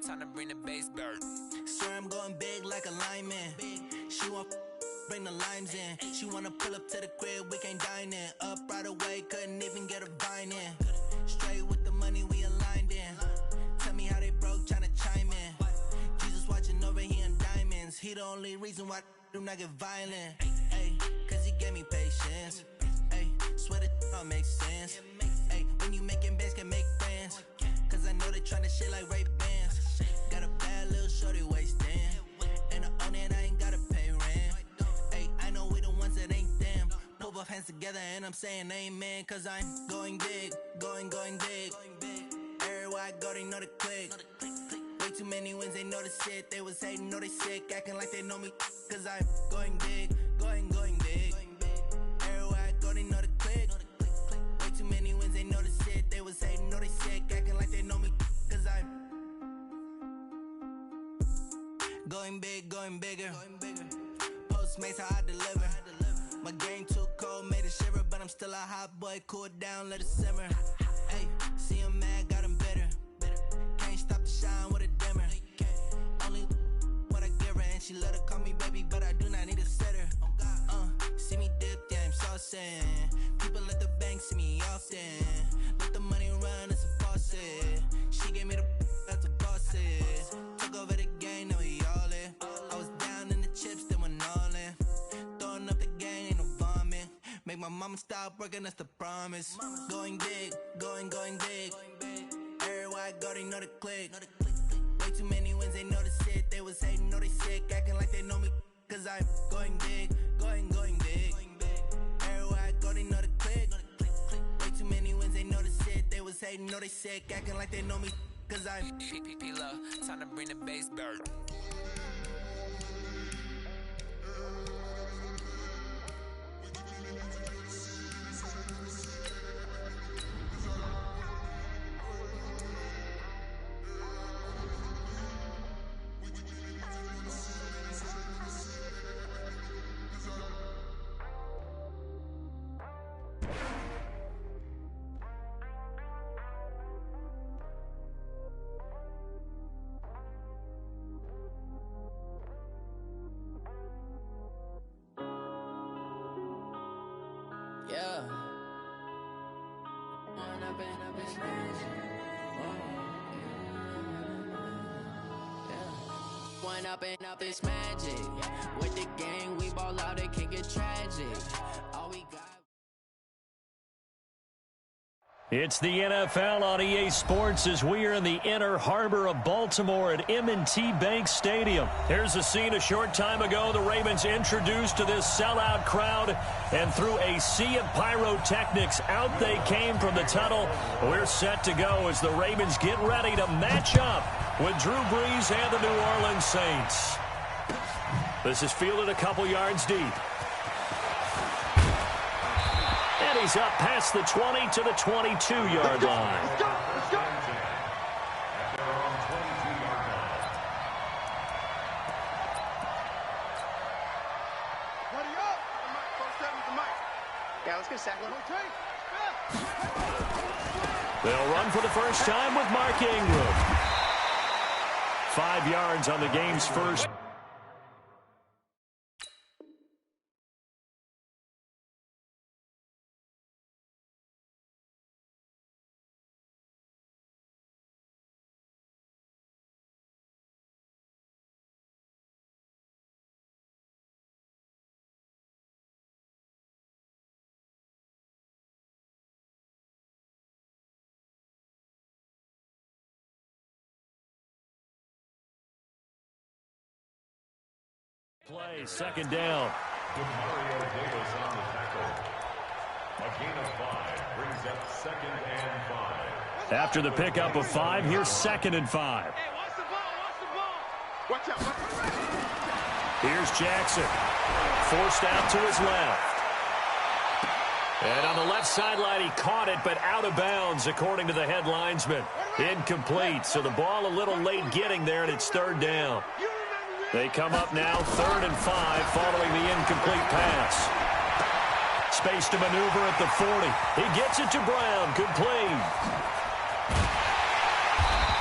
Time to bring the bass bird. Swear I'm going big like a lineman. She want bring the limes in. She wanna pull up to the crib, we can't dine in. Up right away, couldn't even get a vine in. Straight with the money we aligned in. Tell me how they broke, tryna chime in. Jesus watching over here in diamonds. He the only reason why I do not get violent. Ay, cause he gave me patience. Ay, swear that don't make sense. Ay, when you making bands can make friends. Cause I know they tryna shit like Ray Bans. Got a bad little shorty wasting. And I own it, I ain't gotta pay rent. Ay, I know we the ones that ain't them. Pull both hands together and I'm saying amen. Cause I'm going big, going big. Everywhere I go, they know the click. Way too many wins, they know the shit. They was hating, know they sick, acting like they know me. Cause I'm going big, going big. Everywhere I go, they know the click. Way too many wins, they know the shit. They was hating, know they sick, acting like they know me. Cause I'm going big, going bigger. Postmates how I deliver. My game too cold, made it shiver. But I'm still a hot boy, cool it down, let it simmer. Hey, see him mad, got him bitter. Can't stop the shine with a dimmer. Only what I give her, and she let her call me baby, but I do not need a sitter. See me dip, yeah, I'm saucing. People at the bank see me often. Let the money run, it's a faucet. She gave me the that's a boss it. Took over the game, now we all in. I was down in the chips, then went all in. Throwing up the game, ain't no vomit. Make my mama stop working, that's the promise. Going big, going big. Everywhere I go, they know the click. Way too many wins, they know the shit. They was hating, know they sick, acting like they know me. Cause I'm going big, going big. Everywhere I go, they know the click. Way too many wins, they know the shit. They was hating, know they sick, acting like they know me. Cause I'm P-P-P-Love, time to bring the bass bird. Yeah. One up and up is magic. With the gang, we ball out, it can get tragic. All we got. It's the NFL on EA Sports as we are in the inner harbor of Baltimore at M&T Bank Stadium. Here's a scene a short time ago. The Ravens introduced to this sellout crowd, and through a sea of pyrotechnics, out they came from the tunnel. We're set to go as the Ravens get ready to match up with Drew Brees and the New Orleans Saints. This is fielded a couple yards deep. And he's up past the 20 to the 22-yard line. Let's go. Buddy up. Yeah, let's get a sack. They'll run for the first time with Mark Ingram. 5 yards on the game's first. Play, second down. Mario Davis on the tackle. A gain of 5 brings up 2nd and 5. After the pickup of 5, here's 2nd and 5. Watch out. Here's Jackson. Forced out to his left. And on the left sideline, he caught it, but out of bounds, according to the head linesman. Incomplete, so the ball a little late getting there, and it's 3rd down. They come up now, 3rd and 5, following the incomplete pass. Space to maneuver at the 40. He gets it to Brown, complete.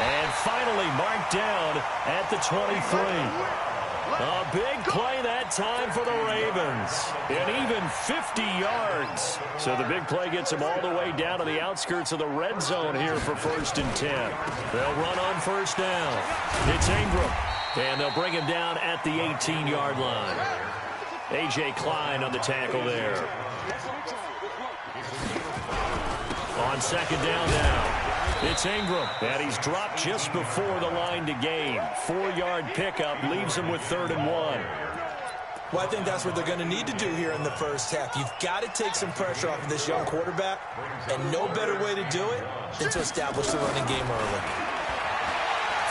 And finally marked down at the 23. A big play that time for the Ravens. And even 50 yards. So the big play gets them all the way down to the outskirts of the red zone here for 1st and 10. They'll run on 1st down. It's Ingram. And they'll bring him down at the 18-yard line. A.J. Klein on the tackle there. On 2nd down now, it's Ingram. And he's dropped just before the line to gain. 4-yard pickup leaves him with 3rd and 1. Well, I think that's what they're going to need to do here in the first half. You've got to take some pressure off of this young quarterback, and no better way to do it than to establish the running game early.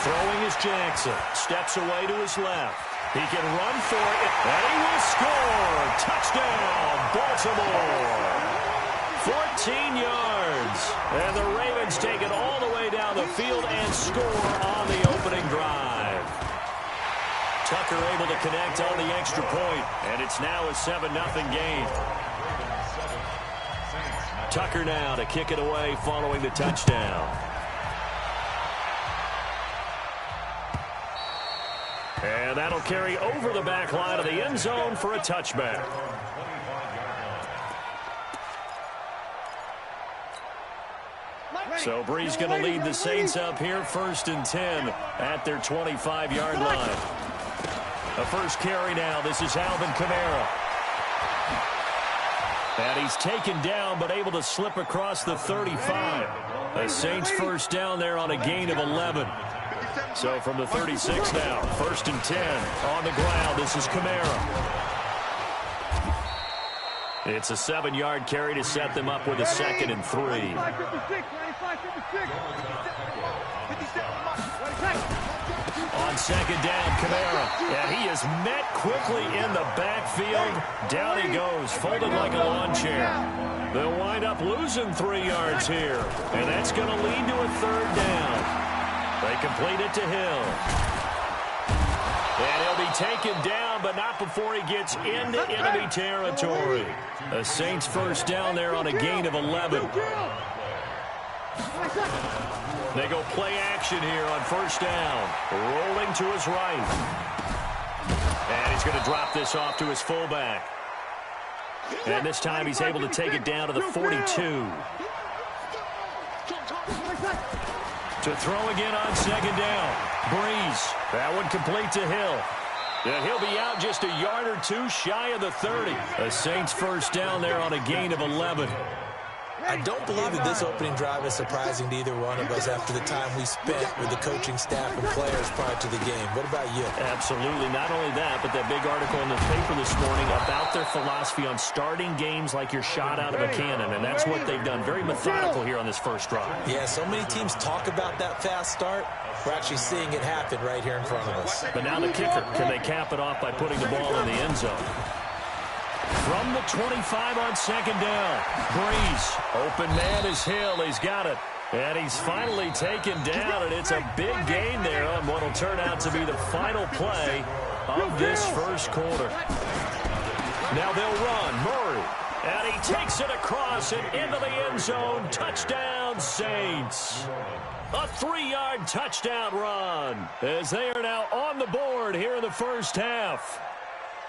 Throwing is Jackson. Steps away to his left. He can run for it, and he will score. Touchdown, Baltimore. 14 yards. And the Ravens take it all the way down the field and score on the opening drive. Tucker able to connect on the extra point, and it's now a 7-0 game. Tucker now to kick it away following the touchdown. And that'll carry over the back line of the end zone for a touchback. So Bree's going to lead the Saints up here, 1st and 10 at their 25-yard line. A first carry now. This is Alvin Kamara. And he's taken down but able to slip across the 35. The Saints first down there on a gain of 11. So from the 36 now, 1st and 10 on the ground. This is Kamara. It's a 7-yard carry to set them up with a 2nd and 3. On 2nd down, Kamara. And he is met quickly in the backfield. Down he goes, folded like a lawn chair. They'll wind up losing 3 yards here. And that's going to lead to a 3rd down. They complete it to Hill. And he'll be taken down, but not before he gets into enemy territory. The Saints first down there on a gain of 11. They go play action here on 1st down. Rolling to his right. And he's going to drop this off to his fullback. And this time he's able to take it down to the 42. To throw again on 2nd down. Breeze. That one complete to Hill. And he'll be out just a yard or two shy of the 30. The Saints first down there on a gain of 11. I don't believe that this opening drive is surprising to either one of us after the time we spent with the coaching staff and players prior to the game. What about you? Absolutely. Not only that, but that big article in the paper this morning about their philosophy on starting games like you're shot out of a cannon, and that's what they've done. Very methodical here on this first drive. Yeah, so many teams talk about that fast start. We're actually seeing it happen right here in front of us. But now the kicker. Can they cap it off by putting the ball in the end zone? From the 25 on 2nd down. Breeze. Open man is Hill. He's got it. And he's finally taken down, and it's a big gain there on what will turn out to be the final play of this first quarter. Now they'll run. Murray. And he takes it across and into the end zone. Touchdown, Saints. A 3-yard touchdown run as they are now on the board here in the first half.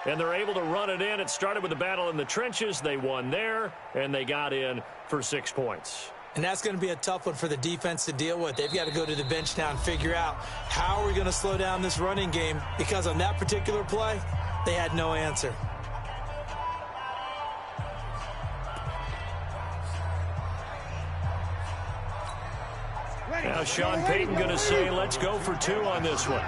And they're able to run it in. It started with a battle in the trenches. They won there, and they got in for 6 points. And that's going to be a tough one for the defense to deal with. They've got to go to the bench now and figure out how are we going to slow down this running game, because on that particular play, they had no answer. Now Sean Payton going to say, let's go for 2 on this one.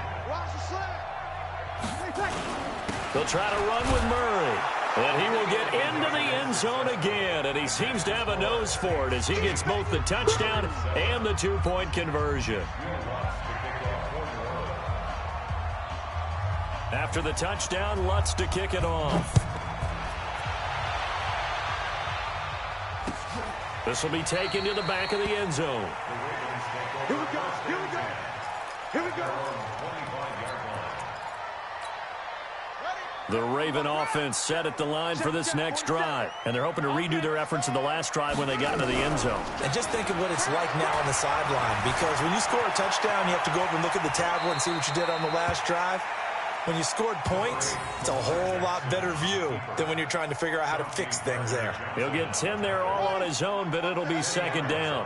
They'll try to run with Murray. And he will get into the end zone again. And he seems to have a nose for it as he gets both the touchdown and the 2-point conversion. After the touchdown, Lutz to kick it off. This will be taken to the back of the end zone. Here we go. Here we go. Here we go. The Raven offense set at the line for this next drive. And they're hoping to redo their efforts in the last drive when they got into the end zone. And just think of what it's like now on the sideline, because when you score a touchdown, you have to go over and look at the tablet and see what you did on the last drive. When you scored points, it's a whole lot better view than when you're trying to figure out how to fix things there. He'll get 10 there all on his own, but it'll be second down.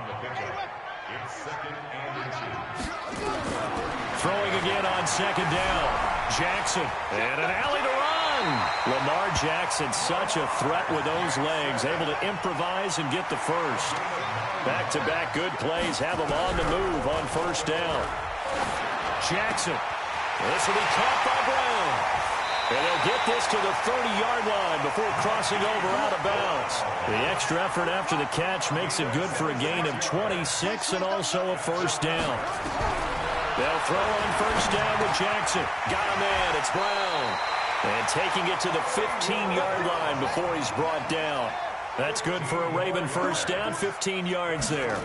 Throwing again on second down. Jackson, and an alley to run. Lamar Jackson, such a threat with those legs, able to improvise and get the first. Back-to-back good plays have him on the move on first down. Jackson, this will be caught by Brown. And they'll get this to the 30-yard line before crossing over out of bounds. The extra effort after the catch makes it good for a gain of 26 and also a first down. They'll throw on first down with Jackson. Got a man. It's Brown. And taking it to the 15-yard line before he's brought down. That's good for a Raven first down. 15 yards there.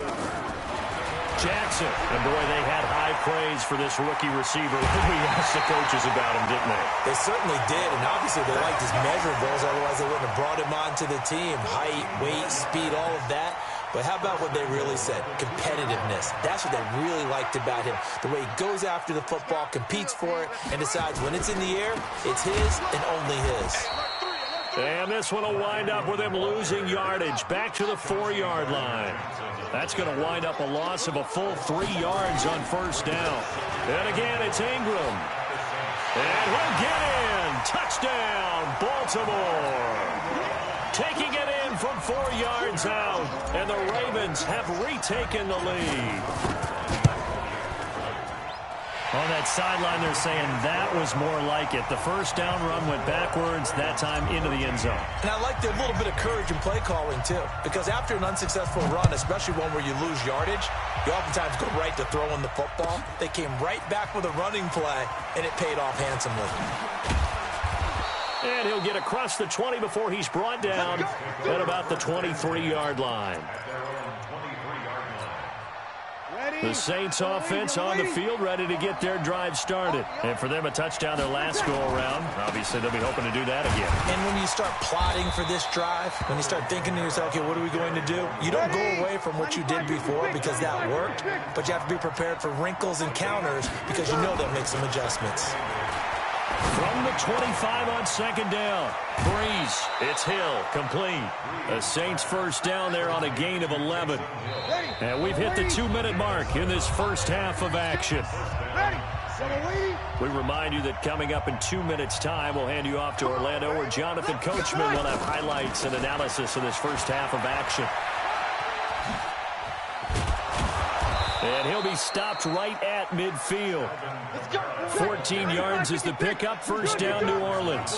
Jackson. And, boy, they had high praise for this rookie receiver. We asked the coaches about him, didn't they? They certainly did, and obviously they liked his measurables. Otherwise, they wouldn't have brought him onto the team. Height, weight, speed, all of that. But how about what they really said? Competitiveness. That's what they really liked about him. The way he goes after the football, competes for it, and decides when it's in the air, it's his and only his. And this one will wind up with him losing yardage back to the 4-yard line. That's going to wind up a loss of a full 3 yards on first down. And again, it's Ingram. And he'll get in. Touchdown, Baltimore. Taking it in from 4 yards out. And the Ravens have retaken the lead. On that sideline, they're saying that was more like it. The first down run went backwards, that time into the end zone. And I like the little bit of courage in play calling, too. Because after an unsuccessful run, especially one where you lose yardage, you oftentimes go right to throwing the football. They came right back with a running play, and it paid off handsomely. And he'll get across the 20 before he's brought down at about the 23-yard line. The Saints offense on the field, ready to get their drive started. And for them, a touchdown their last go-around. Obviously, they'll be hoping to do that again. And when you start plotting for this drive, when you start thinking to yourself, okay, what are we going to do? You don't go away from what you did before because that worked, but you have to be prepared for wrinkles and counters because you know they'll make some adjustments. From the 25 on second down. Breeze. It's Hill. Complete. The Saints first down there on a gain of 11. And we've hit the 2-minute mark in this first half of action. We remind you that coming up in 2 minutes' time, we'll hand you off to Orlando, where Jonathan Coachman will have highlights and analysis of this first half of action. And he'll be stopped right at midfield. 14 yards is the pickup. First down, New Orleans.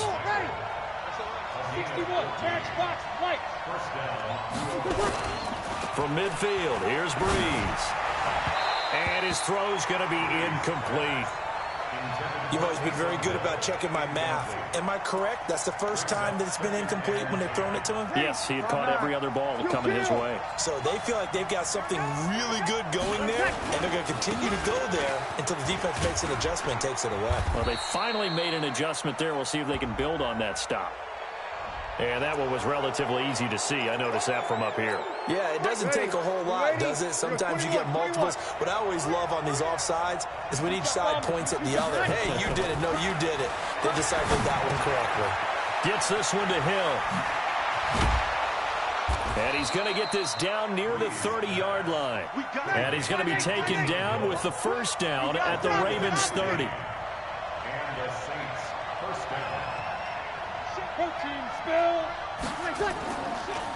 From midfield, here's Breeze. And his throw's going to be incomplete. You've always been very good about checking my math. Am I correct? That's the first time that it's been incomplete when they've thrown it to him? Yes, he had caught every other ball coming his way. So they feel like they've got something really good going there, and they're going to continue to go there until the defense makes an adjustment and takes it away. Well, they finally made an adjustment there. We'll see if they can build on that stop. And that one was relatively easy to see. I noticed that from up here. Yeah, it doesn't take a whole lot, does it? Sometimes you get multiples. What I always love on these offsides is when each side points at the other. Hey, you did it. No, you did it. They deciphered that one correctly. Gets this one to Hill. And he's going to get this down near the 30-yard line. And he's going to be taken down with the first down at the Ravens 30. And the Saints first down.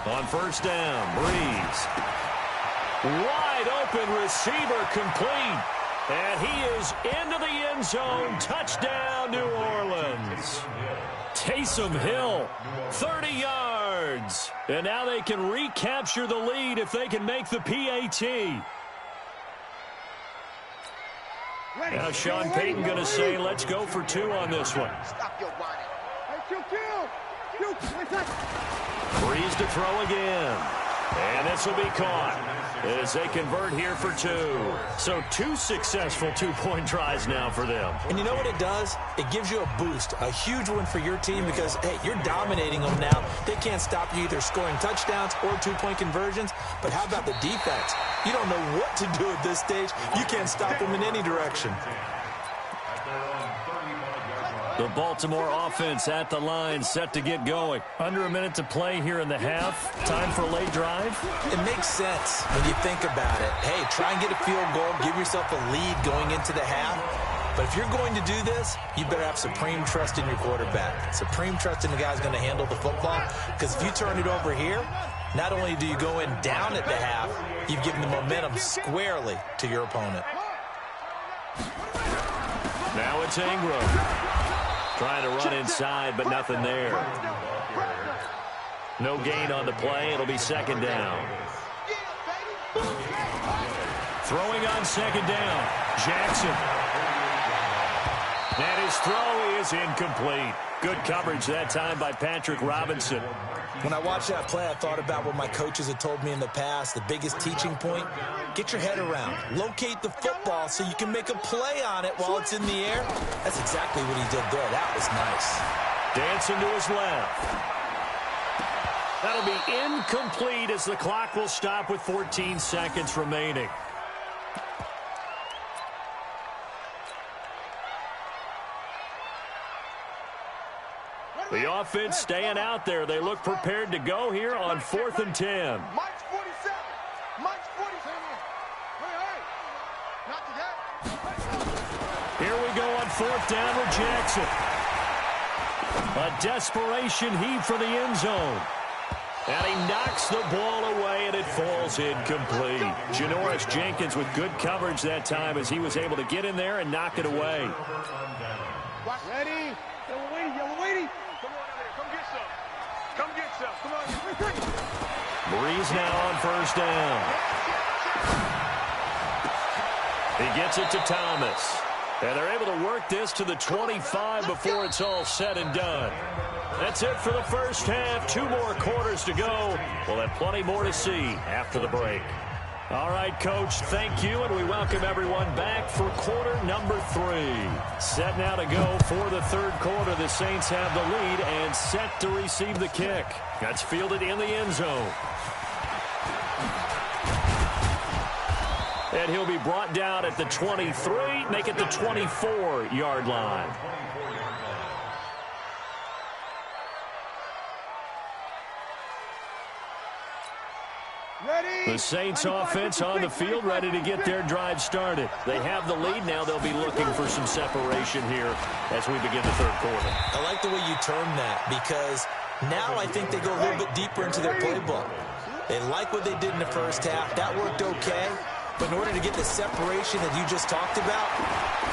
On first down, Breeze. Wide open receiver complete. And he is into the end zone. Touchdown, New Orleans. Taysom Hill, 30 yards. And now they can recapture the lead if they can make the PAT. Now Sean Payton going to say, let's go for 2 on this one. Stop your whining. Breeze to throw again. And this will be caught as they convert here for 2. So 2 successful two-point tries now for them. And you know what it does? It gives you a boost, a huge one for your team because, hey, you're dominating them now. They can't stop you either scoring touchdowns or two-point conversions. But how about the defense? You don't know what to do at this stage. You can't stop them in any direction. The Baltimore offense at the line, set to get going. Under a minute to play here in the half. Time for a late drive. It makes sense when you think about it. Hey, try and get a field goal. Give yourself a lead going into the half. But if you're going to do this, you better have supreme trust in your quarterback. Supreme trust in the guy who's going to handle the football. Because if you turn it over here, not only do you go in down at the half, you've given the momentum squarely to your opponent. Now it's Ingram. Trying to run inside, but nothing there. No gain on the play. It'll be second down. Throwing on second down. Jackson. And his throw is incomplete. Good coverage that time by Patrick Robinson. When I watched that play, I thought about what my coaches had told me in the past. The biggest teaching point, get your head around. Locate the football so you can make a play on it while it's in the air. That's exactly what he did there. That was nice. Dancing to his left. That'll be incomplete as the clock will stop with 14 seconds remaining. The offense staying out there. They look prepared to go here on 4th and 10. Mike's 47. Mike's 47. Hey, Here we go on 4th down with Jackson. A desperation heave for the end zone. And he knocks the ball away, and it falls incomplete. Janoris Jenkins with good coverage that time as he was able to get in there and knock it away. ready? Yellow lady. Come on out here. Come get some. Come get some. Come on. Breeze now on first down. He gets it to Thomas. And they're able to work this to the 25 before it's all said and done. That's it for the first half. 2 more quarters to go. We'll have plenty more to see after the break. All right, Coach, thank you, and we welcome everyone back for quarter number 3. Set now to go for the third quarter. The Saints have the lead and set to receive the kick. That's fielded in the end zone. And he'll be brought down at the 23, make it the 24-yard line. The Saints offense on the field, ready to get their drive started. They have the lead now. They'll be looking for some separation here as we begin the third quarter. I like the way you term that because now I think they go a little bit deeper into their playbook. They like what they did in the first half. That worked okay. But in order to get the separation that you just talked about,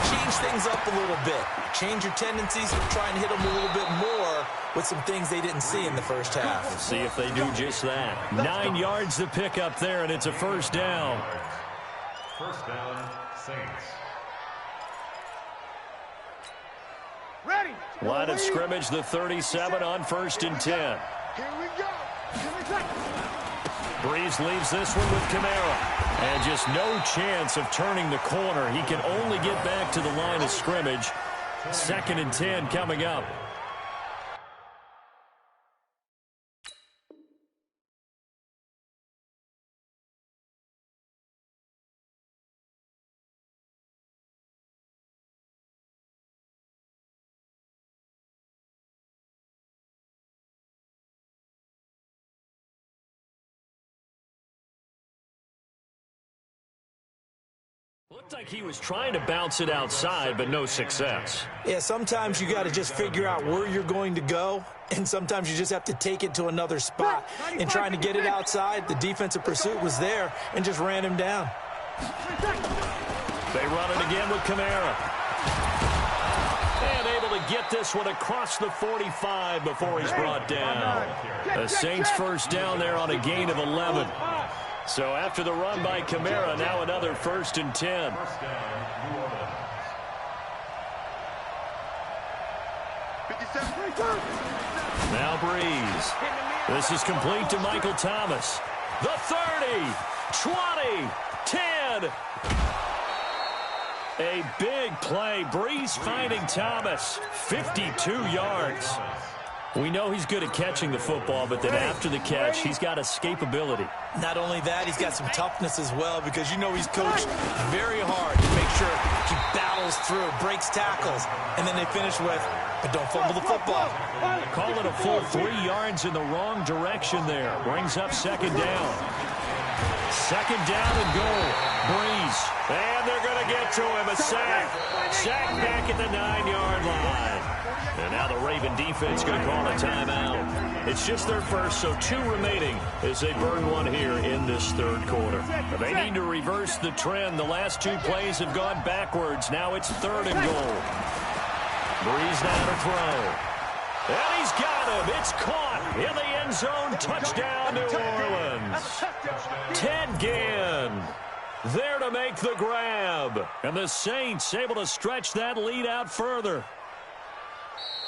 change things up a little bit. Change your tendencies and try and hit them a little bit more with some things they didn't see in the first half. Let's see if they do just that. 9 yards to pick up there, and it's a first down. First down, Saints. Ready. Line of scrimmage, the 37 on 1st and 10. Here we go. Breeze leaves this one with Kamara. And just no chance of turning the corner. He can only get back to the line of scrimmage. 2nd and 10 coming up. Looked like he was trying to bounce it outside, but no success. Yeah, sometimes you got to just figure out where you're going to go, and sometimes you just have to take it to another spot. And trying to get it outside, the defensive pursuit was there and just ran him down. They run it again with Kamara. And able to get this one across the 45 before he's brought down. The Saints first down there on a gain of 11. So after the run by Kamara, now another 1st and 10. Now Breeze. This is complete to Michael Thomas. The 30, 20, 10. A big play. Breeze finding Thomas. 52 yards. We know he's good at catching the football, but then after the catch, he's got escapability. Not only that, he's got some toughness as well, because you know he's coached very hard to make sure he battles through, breaks tackles, and then they finish with, but don't fumble the football. Call it a full 3 yards in the wrong direction there. Brings up 2nd down. 2nd down and goal. Breeze. And they're going to get to him. A sack. Sack back at the 9-yard line. And now the Raven defense going to call a timeout. It's just their first, so 2 remaining as they burn one here in this 3rd quarter. They need to reverse the trend. The last 2 plays have gone backwards. Now it's 3rd and goal. Breeze now to throw. And he's got him. It's caught in the end zone. Touchdown, New Orleans. Ted Ginn there to make the grab. And the Saints able to stretch that lead out further.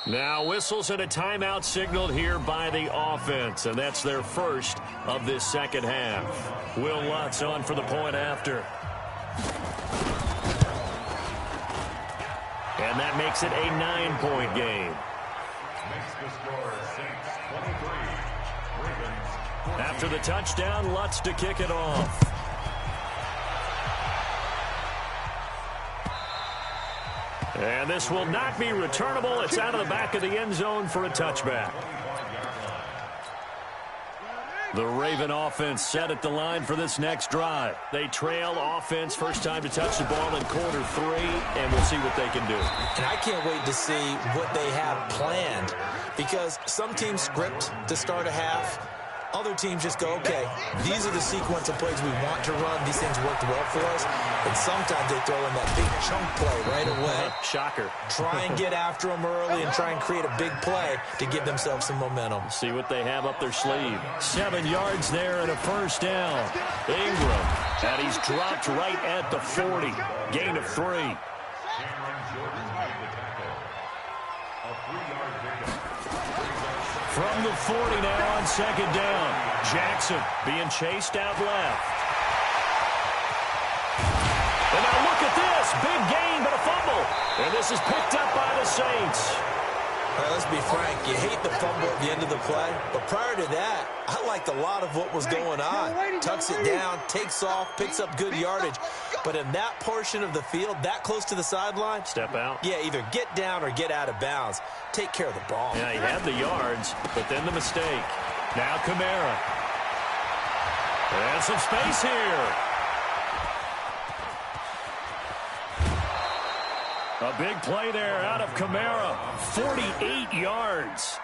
Now whistles and a timeout signaled here by the offense, and that's their first of this 2nd half. Will Lutz on for the point after. And that makes it a 9-point game. After the touchdown, Lutz to kick it off. And this will not be returnable. It's out of the back of the end zone for a touchback. The Raven offense set at the line for this next drive. They trail offense, first time to touch the ball in quarter 3, and we'll see what they can do. And I can't wait to see what they have planned, because some teams script to start a half. Other teams just go, okay, these are the sequence of plays we want to run. These things worked well for us. And sometimes they throw in that big chunk play right away. Shocker. Try and get after them early and try and create a big play to give themselves some momentum. See what they have up their sleeve. 7 yards there and a first down. Ingram. And he's dropped right at the 40. Gain of 3. From the 40 now on 2nd down. Jackson being chased out left. And now look at this. Big gain, but a fumble. And this is picked up by the Saints. All right, let's be frank. You hate the fumble at the end of the play. But prior to that, I liked a lot of what was going on. Tucks it down, takes off, picks up good yardage. But in that portion of the field, that close to the sideline, step out. Yeah, either get down or get out of bounds. Take care of the ball. Yeah, he had the yards, but then the mistake. Now Kamara. And some space here. A big play there out of Kamara. 48 yards.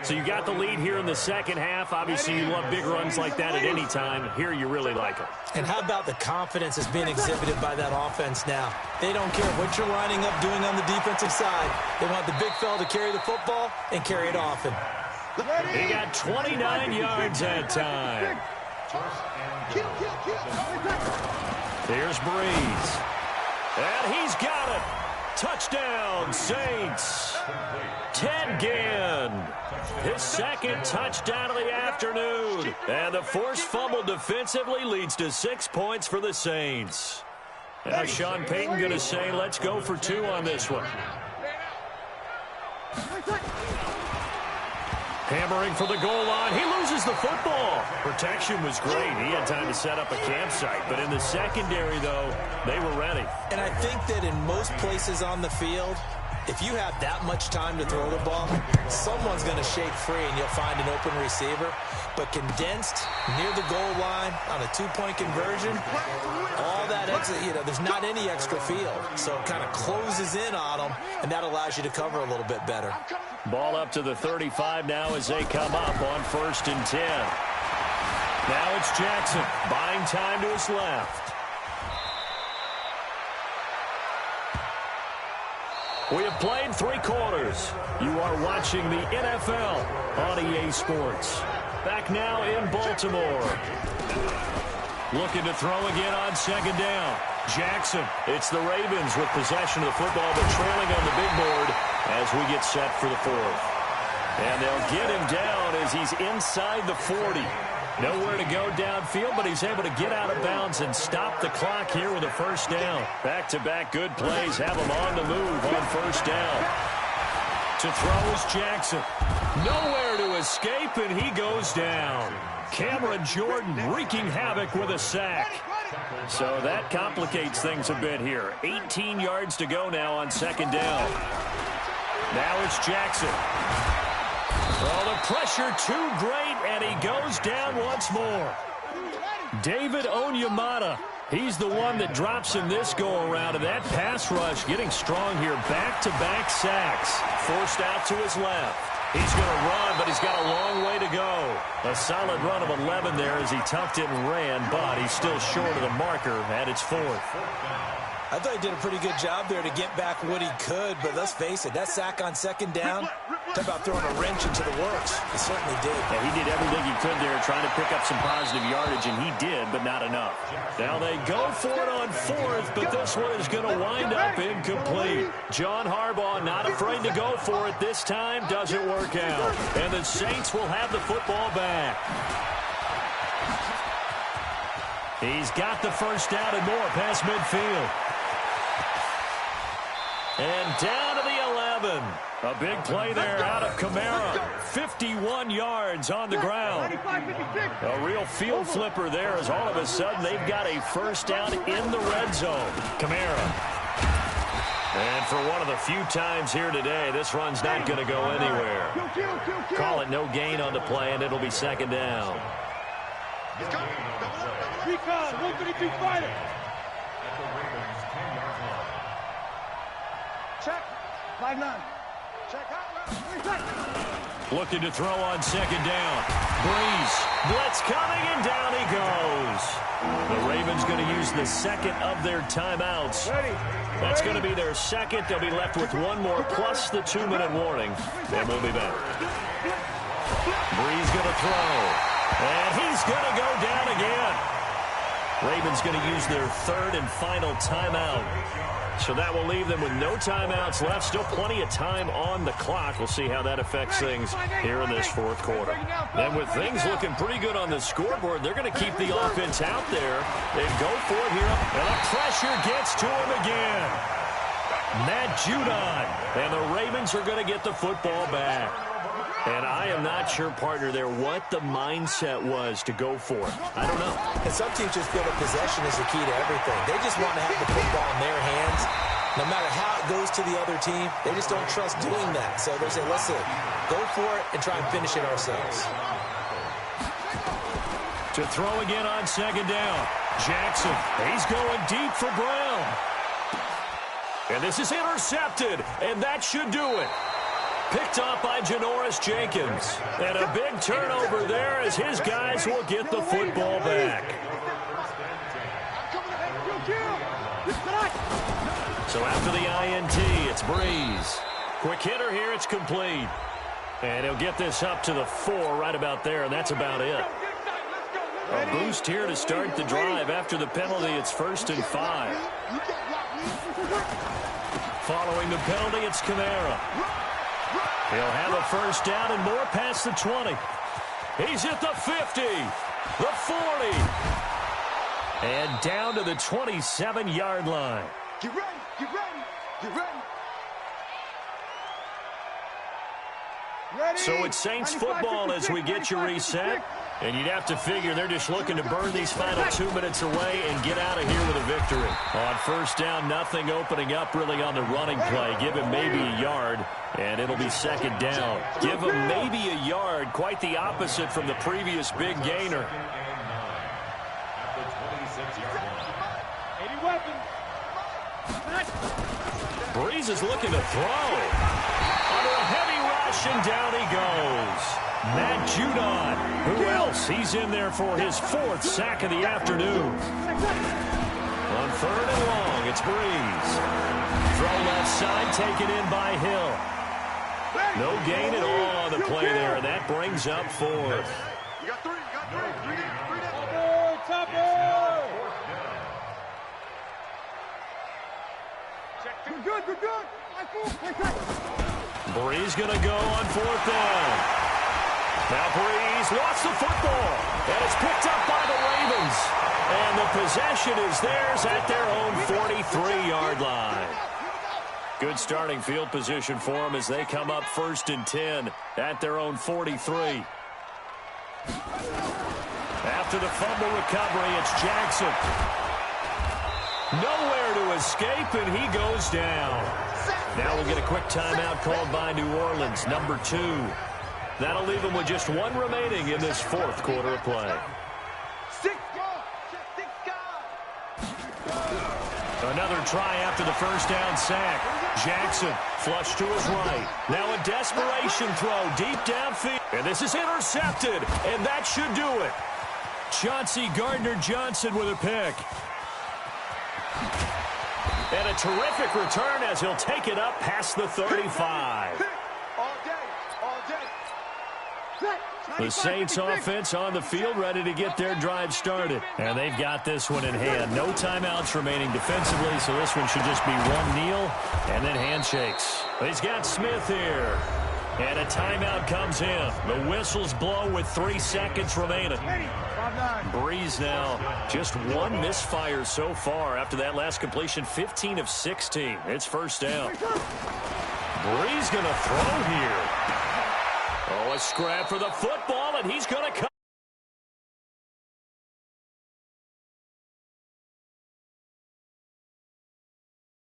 So you got the lead here in the 2nd half. Obviously, you love big runs like that at any time. Here, you really like it. And how about the confidence that's being exhibited by that offense now? They don't care what you're lining up doing on the defensive side. They want the big fella to carry the football and carry it often. He got 29 yards that time. Here's Breeze. And he's got it. Touchdown, Saints. Ted Ginn. His 2nd touchdown of the afternoon. And the forced fumble defensively leads to 6 points for the Saints. Now Sean Payton going to say, let's go for 2 on this one. Hammering for the goal line. He loses the football. Protection was great. He had time to set up a campsite. But in the secondary, though, they were ready. And I think that in most places on the field, If you have that much time to throw the ball, someone's going to shake free and you'll find an open receiver. But condensed near the goal line on a two-point conversion, all that extra, there's not any extra field. So it kind of closes in on them, and that allows you to cover a little bit better. Ball up to the 35 now as they come up on 1st and 10. Now it's Jackson buying time to his left. We have played 3 quarters. You are watching the NFL on EA Sports. Back now in Baltimore. Looking to throw again on 2nd down. Jackson. It's the Ravens with possession of the football, but trailing on the big board as we get set for the 4th. And they'll get him down as he's inside the 40. Nowhere to go downfield, but he's able to get out of bounds and stop the clock here with a 1st down. Back-to-back good plays have him on the move on 1st down. To throw is Jackson. Nowhere to escape, and he goes down. Cameron Jordan wreaking havoc with a sack. So that complicates things a bit here. 18 yards to go now on 2nd down. Now it's Jackson. Well, the pressure too great, and he goes down once more. David Onyemata, he's the one that drops in this go-around, and that pass rush getting strong here. Back-to-back sacks. Forced out to his left. He's going to run, but he's got a long way to go. A solid run of 11 there as he tucked it and ran, but he's still short of the marker at its 4th. I thought he did a pretty good job there to get back what he could, but let's face it, that sack on 2nd down, talk about throwing a wrench into the works. He certainly did. Yeah, he did everything he could there trying to pick up some positive yardage, and he did, but not enough. Now they go for it on 4th, but this one is going to wind up incomplete. John Harbaugh not afraid to go for it this time. Doesn't work out. And the Saints will have the football back. He's got the 1st down and more past midfield. And down to the 11. A big play there out of Kamara. 51 yards on the ground. A real field flipper there as all of a sudden they've got a 1st down in the red zone. Kamara. And for one of the few times here today, this run's not going to go anywhere. Call it no gain on the play, and it'll be 2nd down. Recon, 132 fighter. Check. 5-9. Check out. Looking to throw on 2nd down. Breeze. Blitz coming, and down he goes. The Ravens going to use the 2nd of their timeouts. That's going to be their 2nd. They'll be left with 1 more plus the 2-minute warning. And we'll be back. Breeze going to throw. And he's going to go down again. Ravens going to use their 3rd and final timeout. So that will leave them with no timeouts left. Still plenty of time on the clock. We'll see how that affects things here in this 4th quarter. And with things looking pretty good on the scoreboard, they're going to keep the offense out there. They go for it here. And the pressure gets to him again. Matt Judon. And the Ravens are going to get the football back. And I am not sure, partner, there what the mindset was to go for it. I don't know. And some teams just feel that possession is the key to everything. They just want to have the football in their hands. No matter how it goes to the other team, they just don't trust doing that. So they say, listen, go for it and try and finish it ourselves. To throw again on 2nd down. Jackson, he's going deep for Brown. And this is intercepted, and that should do it. Picked off by Janoris Jenkins. And a big turnover there as his guys will get the football back. So after the INT, it's Breeze. Quick hitter here, it's complete. And he'll get this up to the 4 right about there, and that's about it. A boost here to start the drive. After the penalty, it's 1st and 5. Following the penalty, it's Kamara. He'll have a 1st down and more past the 20. He's at the 50, the 40, and down to the 27-yard line. Get ready, get ready, get ready. So it's Saints football as we get you reset. And you'd have to figure they're just looking to burn these final 2 minutes away and get out of here with a victory. On first down, nothing opening up really on the running play. Give him maybe a yard, and it'll be second down. Give him maybe a yard, quite the opposite from the previous big gainer. Breeze is looking to throw. Under a heavy rush, and down he goes. Matt Judon. Who else? He's in there for his 4th sack of the afternoon. On 3rd and long, it's Breeze. Throw left side, taken in by Hill. No gain at all on the play there, and that brings up 4th. You got 3. You got 3. 3 down. Good. Breeze going to go on 4th down. Now Breeze lost the football, and it's picked up by the Ravens. And the possession is theirs at their own 43-yard line. Good starting field position for them as they come up 1st and 10 at their own 43. After the fumble recovery, it's Jackson. Nowhere to escape, and he goes down. Now we'll get a quick timeout called by New Orleans, number 2. That'll leave them with just 1 remaining in this 4th quarter of play. Another try after the first down sack. Jackson flush to his right. Now a desperation throw deep downfield. And this is intercepted, and that should do it. Chauncey Gardner-Johnson with a pick. And a terrific return as he'll take it up past the 35. The Saints offense on the field, ready to get their drive started. And they've got this one in hand. No timeouts remaining defensively, so this one should just be one kneel and then handshakes. But he's got Smith here. And a timeout comes in. The whistles blow with 3 seconds remaining. Breeze now, just 1 misfire so far after that last completion, 15 of 16. It's first down. Breeze going to throw here. Oh, a scrap for the football, and he's going to